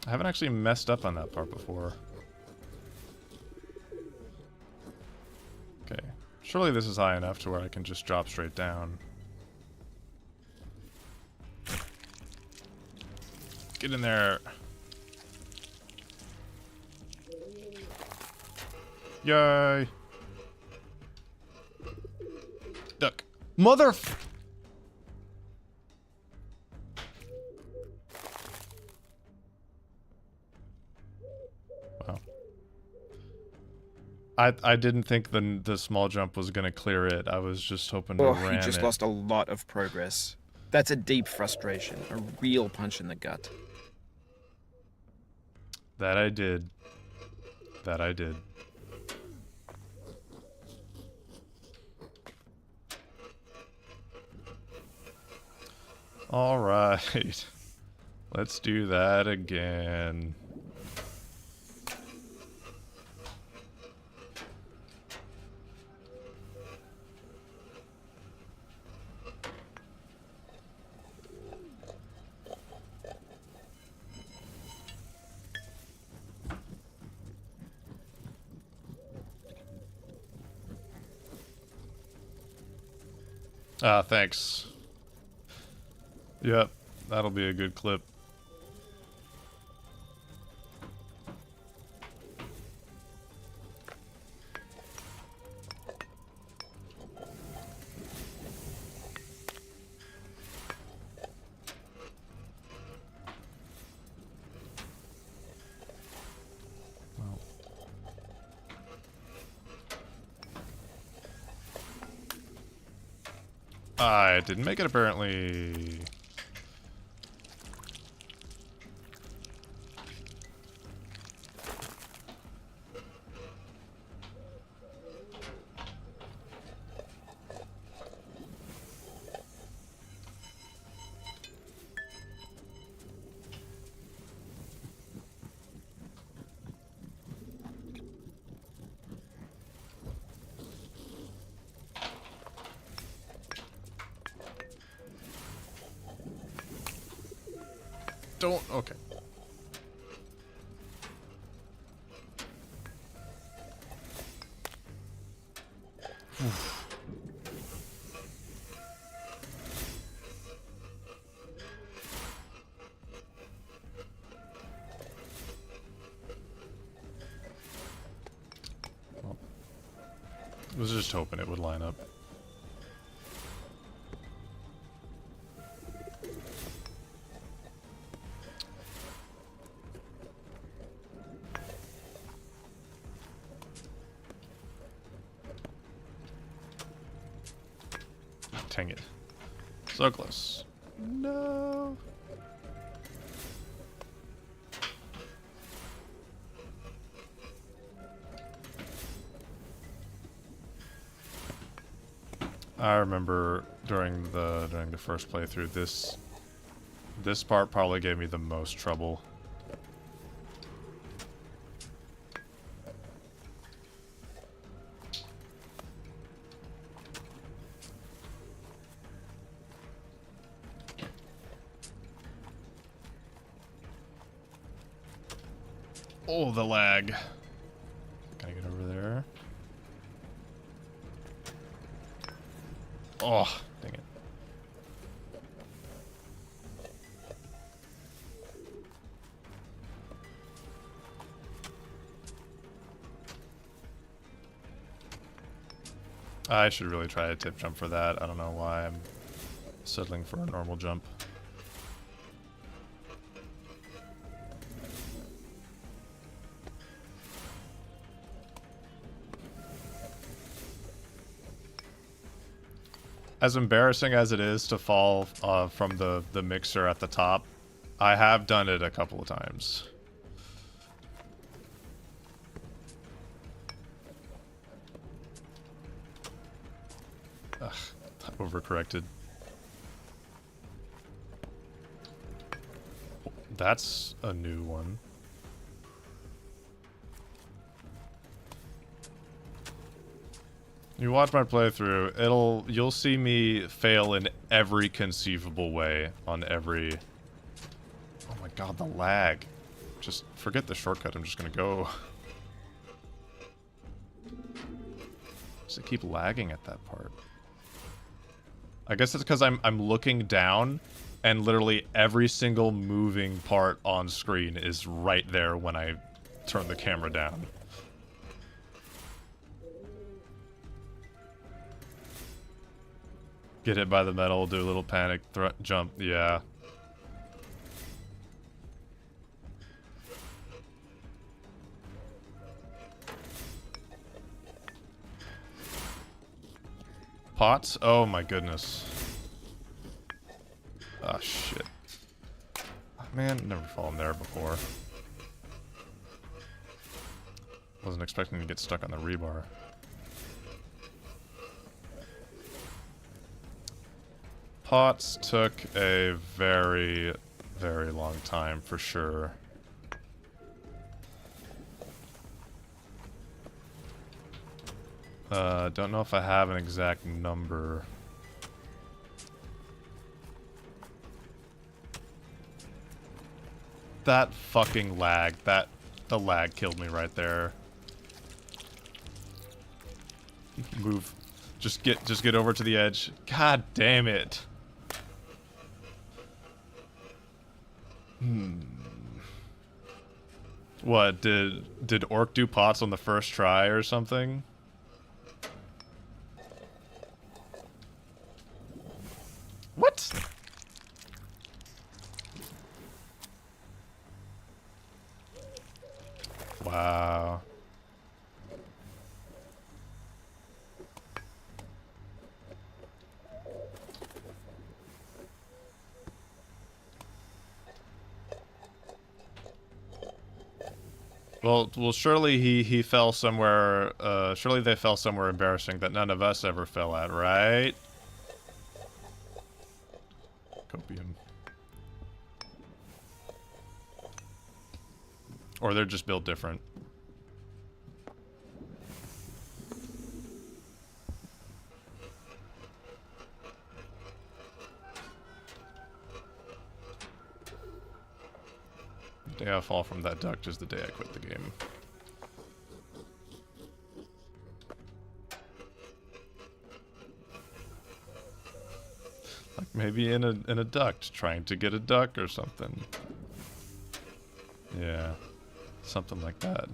I haven't actually messed up on that part before. Okay. Surely this is high enough to where I can just drop straight down. Get in there. Yay. Duck. Mother f- Wow. I didn't think the small jump was gonna clear it. I was just hoping to Oh, ram you just it. lost a lot of progress. That's a deep frustration, a real punch in the gut. That I did. That I did. All right. Let's do that again. Thanks. Yep, that'll be a good clip. Well. I didn't make it, apparently. Don't. Okay. Well, I was just hoping it would line up. Dang it. So close. No. I remember during the first playthrough, this part probably gave me the most trouble. Oh, the lag. Can I get over there? Oh, dang it. I should really try a tip jump for that. I don't know why I'm settling for a normal jump. As embarrassing as it is to fall from the mixer at the top, I have done it a couple of times. Ugh, overcorrected. That's a new one. You watch my playthrough, you'll see me fail in every conceivable way on every... Oh my god, the lag. Just forget the shortcut, I'm just gonna go. Does it keep lagging at that part? I guess it's because I'm looking down, and literally every single moving part on screen is right there when I turn the camera down. Get hit by the metal, do a little panic jump, yeah. Pots? Oh my goodness. Ah, shit. Man, never fallen there before. Wasn't expecting to get stuck on the rebar. Pots took a very, very long time for sure. Don't know if I have an exact number. That fucking lag, the lag killed me right there. Move. Just get over to the edge. God damn it. What, did Orc do pots on the first try or something? What? Wow. Well, surely he fell somewhere, surely they fell somewhere embarrassing that none of us ever fell at, right? Copium. Or they're just built different. The day I fall from that duct is the day I quit the game. Like maybe in a duct, trying to get a duck or something. Yeah, something like that.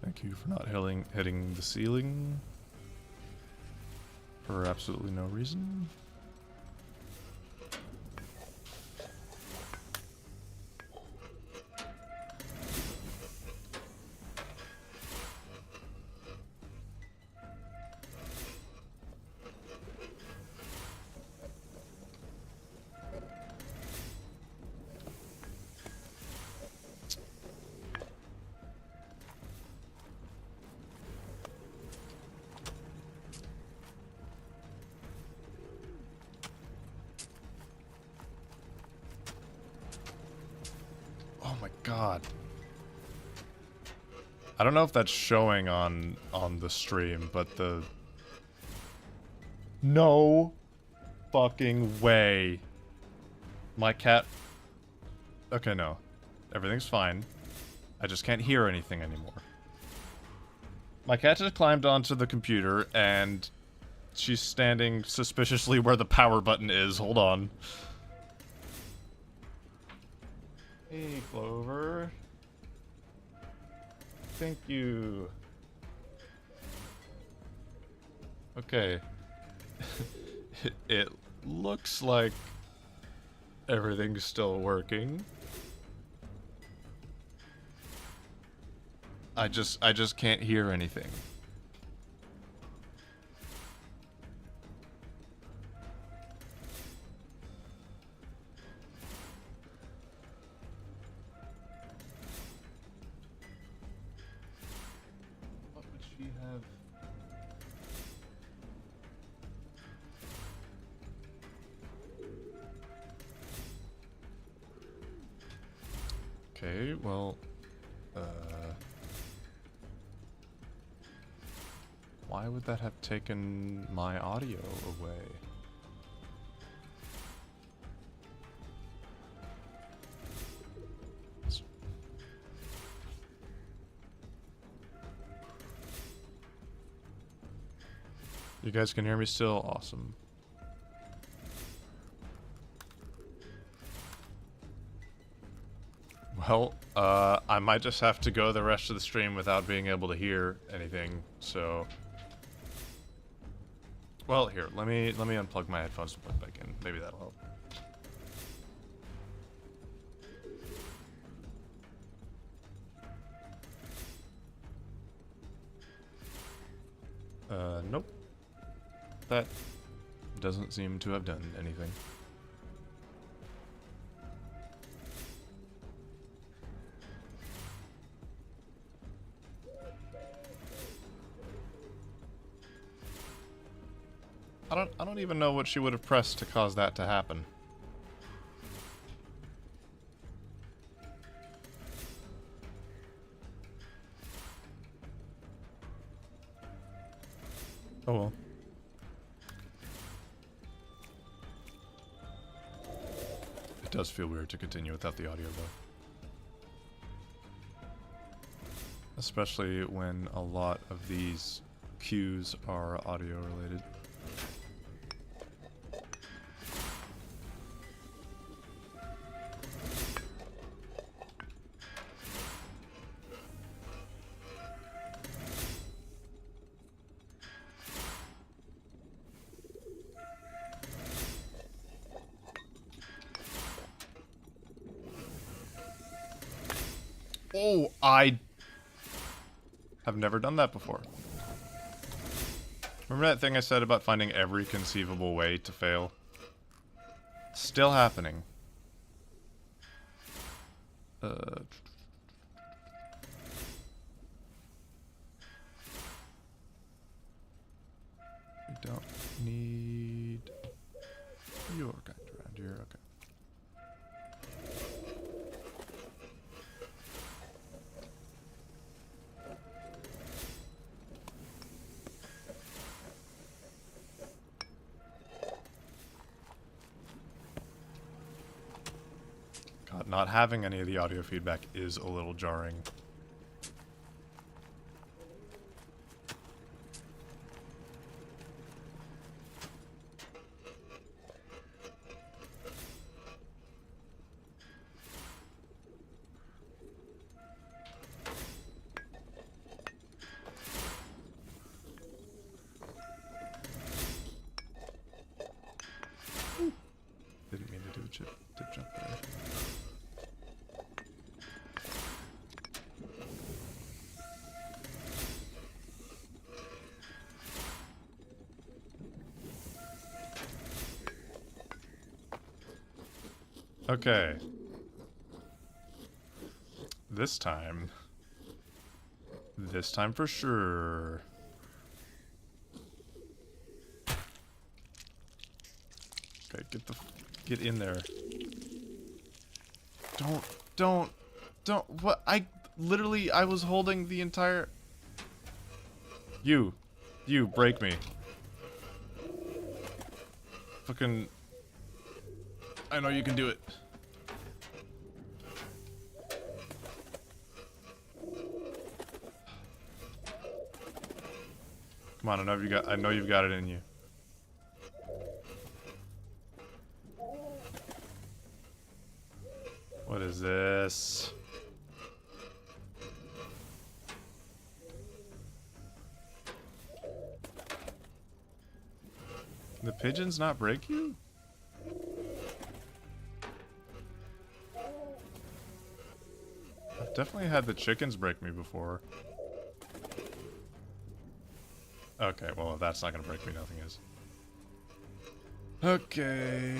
Thank you for not hitting the ceiling for absolutely no reason. Oh my god. I don't know if that's showing on the stream, but the... No fucking way. My cat... Okay, no. Everything's fine. I just can't hear anything anymore. My cat just climbed onto the computer, and she's standing suspiciously where the power button is. Hold on. Hey, Clover. Thank you. Okay. It looks like everything's still working. I just can't hear anything. What would she have? Okay, well, why would that have taken my audio away? You guys can hear me still? Awesome. Well, I might just have to go the rest of the stream without being able to hear anything, so... Well, here, let me unplug my headphones and plug back in. Maybe that'll help. Nope. That doesn't seem to have done anything. I don't even know what she would have pressed to cause that to happen. Oh well. It does feel weird to continue without the audio though. Especially when a lot of these cues are audio related. Oh, I have never done that before. Remember that thing I said about finding every conceivable way to fail? Still happening. We don't need your kind around here, okay. God, not having any of the audio feedback is a little jarring. Okay. This time. This time for sure. Okay, get in there. Don't, what? I was holding the entire... You, break me. Fucking... I know you can do it. Come on, I know you've got it in you. What is this? The pigeons not break you? I've definitely had the chickens break me before. Okay, well, if that's not gonna break me, nothing is. Okay.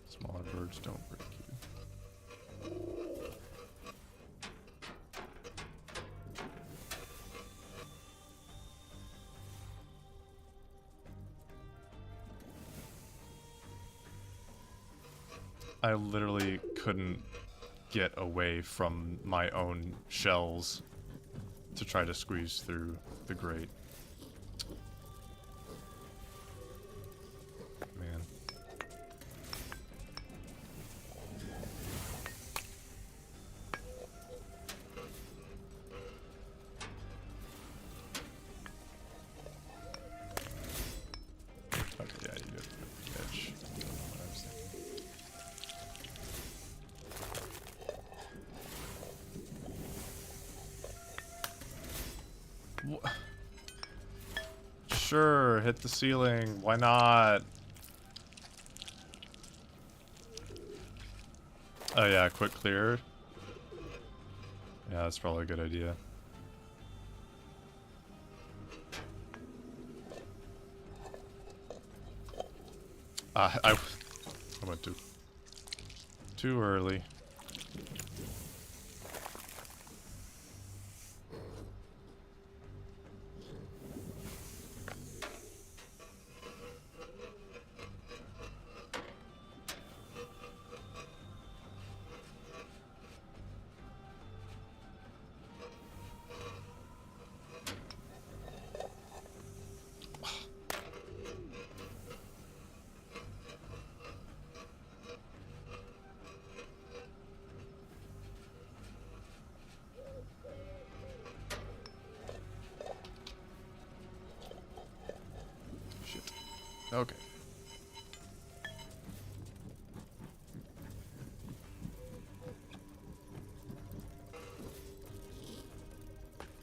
Smaller birds don't break you. I literally couldn't get away from my own shells to try to squeeze through the grate. Man. Okay, yeah, you did the edge. I don't know what I was thinking. Sure, hit the ceiling. Why not? Oh yeah, quick clear. Yeah, that's probably a good idea. I went too early. Okay.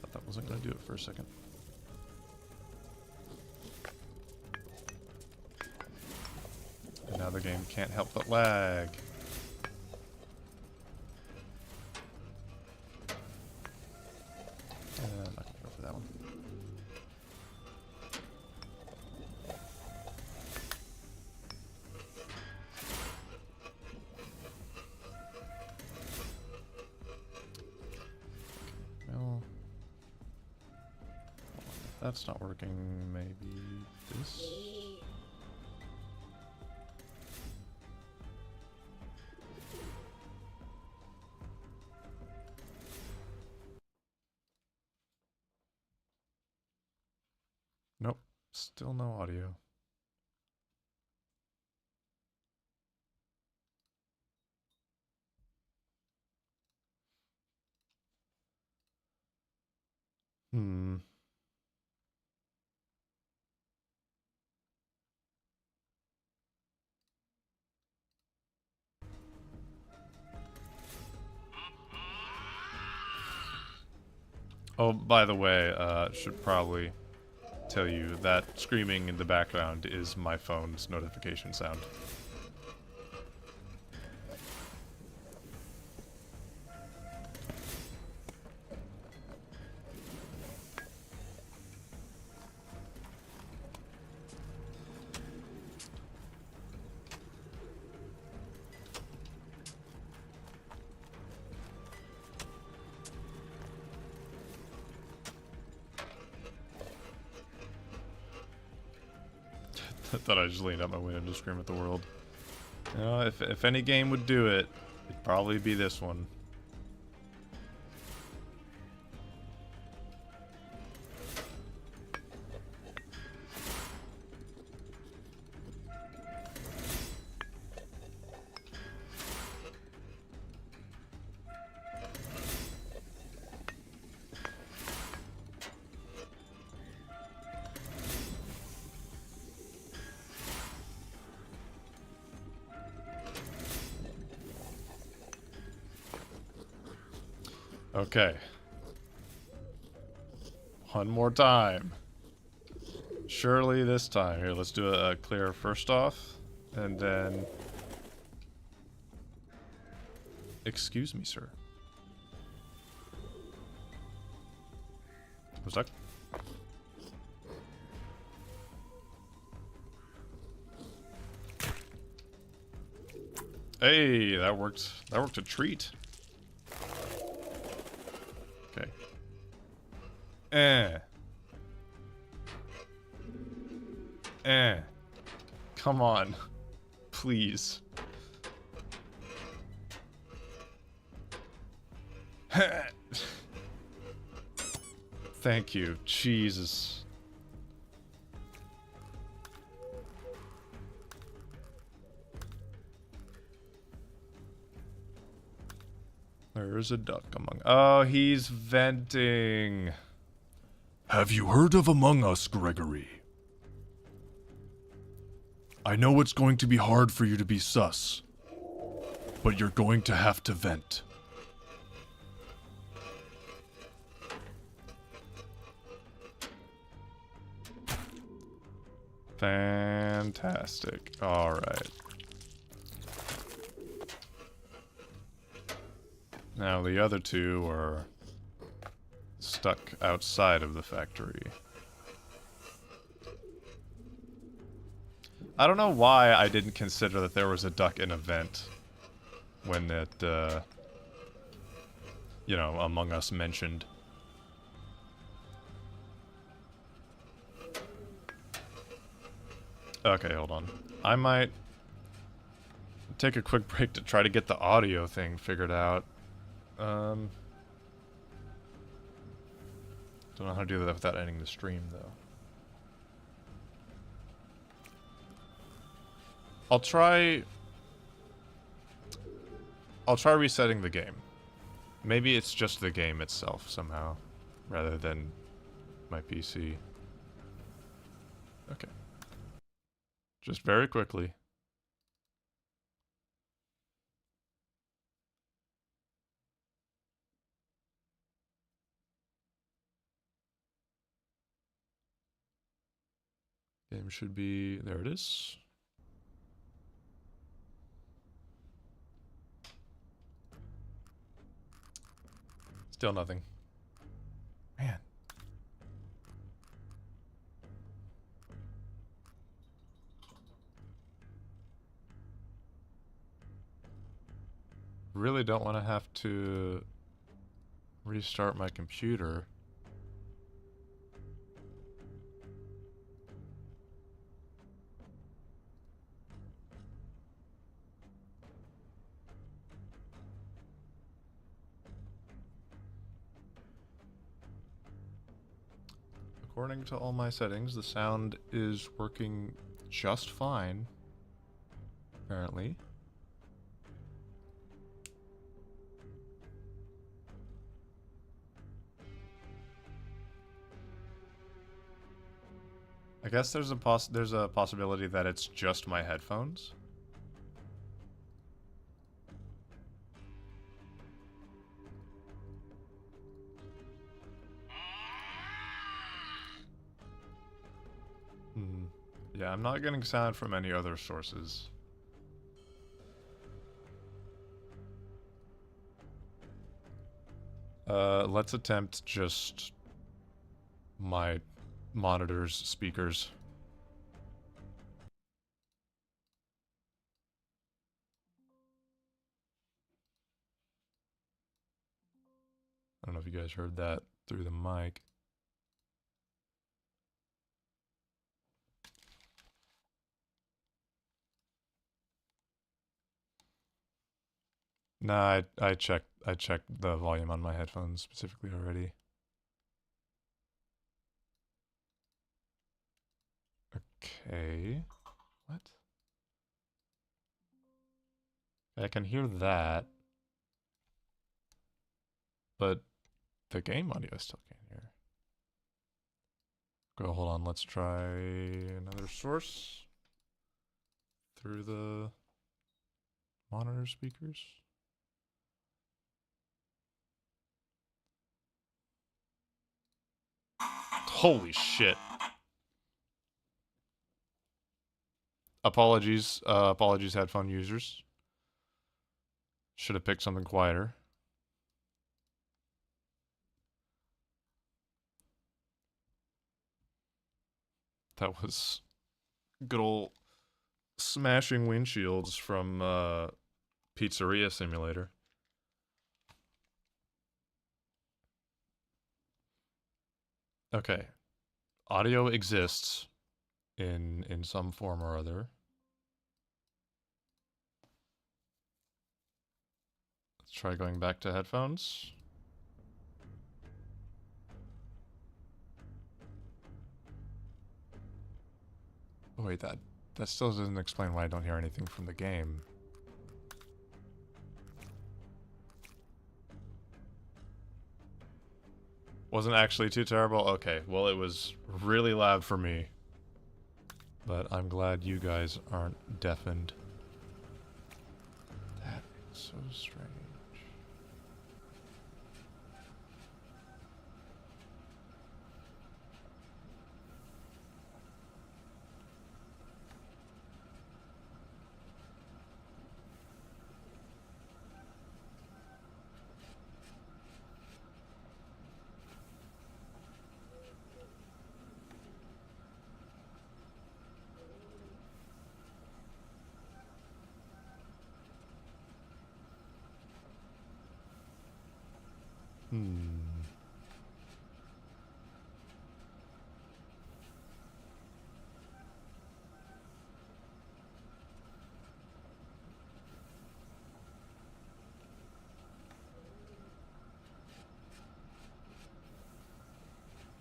Thought that wasn't gonna do it for a second. And now the game can't help but lag. I'm not gonna go for that one. Well, if that's not working, maybe this? Nope, still no audio. Hmm. Oh, by the way, should probably tell you that screaming in the background is my phone's notification sound. I thought I just leaned out my window to scream at the world. You know, if any game would do it, it'd probably be this one. Okay. One more time. Surely this time. Here, let's do a clear first off. And then... Excuse me, sir. I'm stuck. Hey, that worked. That worked a treat. Okay. Come on. Please. Thank you. Jesus. There's a duck among... Oh, he's venting. Have you heard of Among Us, Gregory? I know it's going to be hard for you to be sus, but you're going to have to vent. Fantastic. All right. Now the other two are stuck outside of the factory. I don't know why I didn't consider that there was a duck in a vent when it, you know, Among Us mentioned. Okay, hold on. I might take a quick break to try to get the audio thing figured out. Don't know how to do that without ending the stream, though. I'll try resetting the game. Maybe it's just the game itself somehow, rather than my PC. Okay. Just very quickly. Game should be... There it is. Still nothing. Man. Really don't want to have to restart my computer. According to all my settings, the sound is working just fine, apparently. I guess there's a possibility that it's just my headphones. Yeah, I'm not getting sound from any other sources. Let's attempt just my monitors, speakers. I don't know if you guys heard that through the mic. Nah, I checked the volume on my headphones specifically already. Okay. What? I can hear that, but the game audio still can't hear. Go, hold on, let's try another source through the monitor speakers. Holy shit. Apologies, apologies headphone users. Should have picked something quieter. That was good old smashing windshields from Pizzeria Simulator. Okay. Audio exists in some form or other. Let's try going back to headphones. Oh, wait, that still doesn't explain why I don't hear anything from the game. Wasn't actually too terrible? Okay, well it was really loud for me. But I'm glad you guys aren't deafened. That is so strange.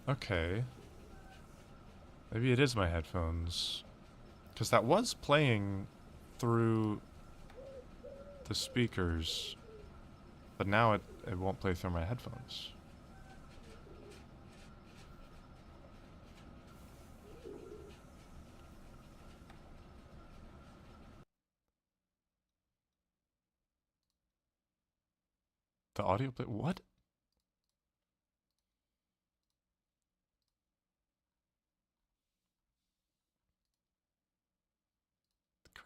Okay. Maybe it is my headphones. Because that was playing through the speakers. But now it won't play through my headphones. The audio play... What?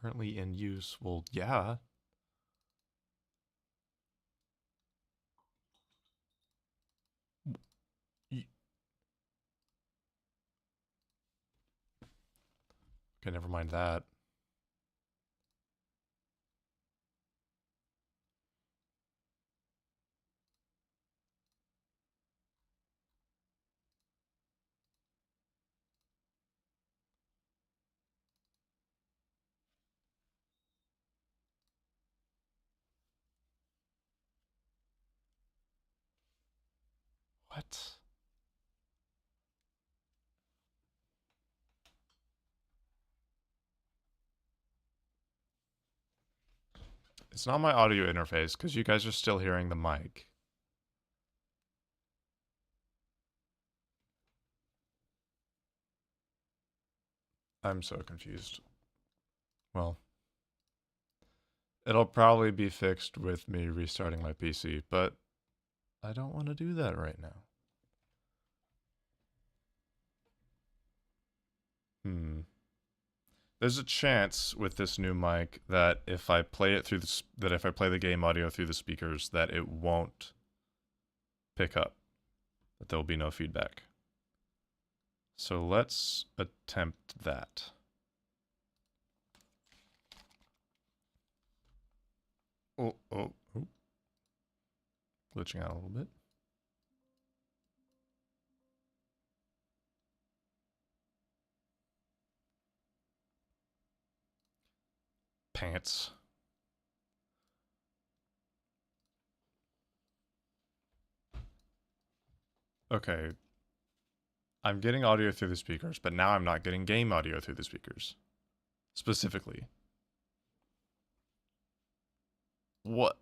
Currently in use. Well, yeah. Okay, never mind that. What? It's not my audio interface, because you guys are still hearing the mic. I'm so confused. Well, it'll probably be fixed with me restarting my PC, but I don't want to do that right now. There's a chance with this new mic that if I play it through if I play the game audio through the speakers, that it won't pick up. That there will be no feedback. So let's attempt that. Oh. Glitching out a little bit. Pants. Okay. I'm getting audio through the speakers, but now I'm not getting game audio through the speakers. Specifically. What?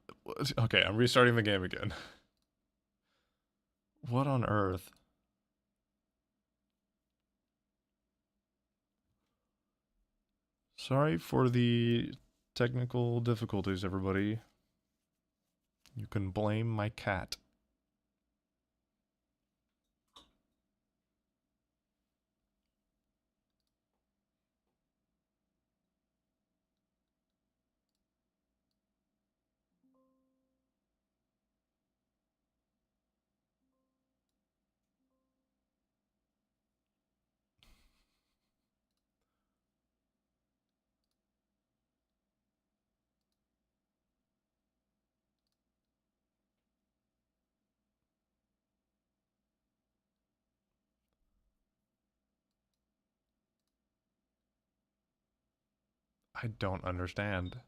Okay, I'm restarting the game again. What on earth? Sorry for the technical difficulties, everybody. You can blame my cat. I don't understand.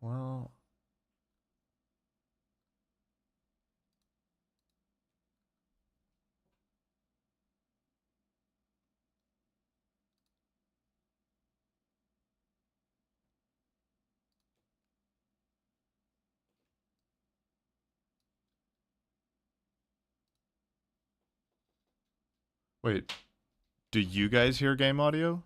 Well, wait. Do you guys hear game audio?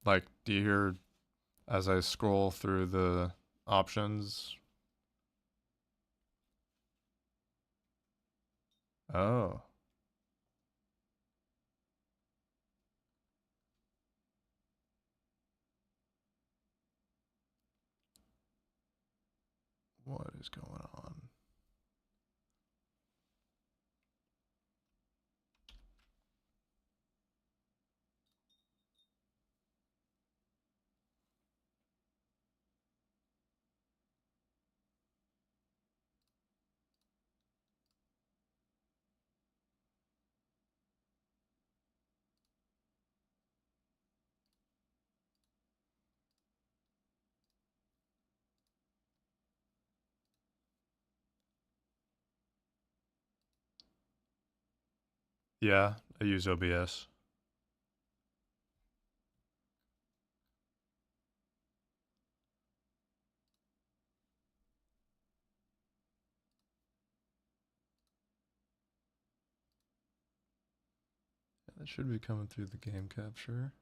Like, do you hear as I scroll through the options? Oh. What is going on? Yeah, I use OBS. Yeah, that should be coming through the game capture.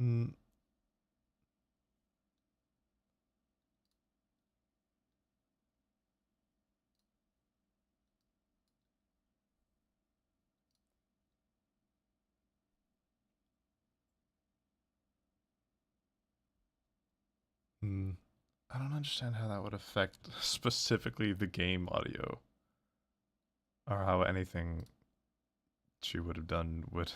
Hmm. Hmm. I don't understand how that would affect specifically the game audio. Or how anything she would have done would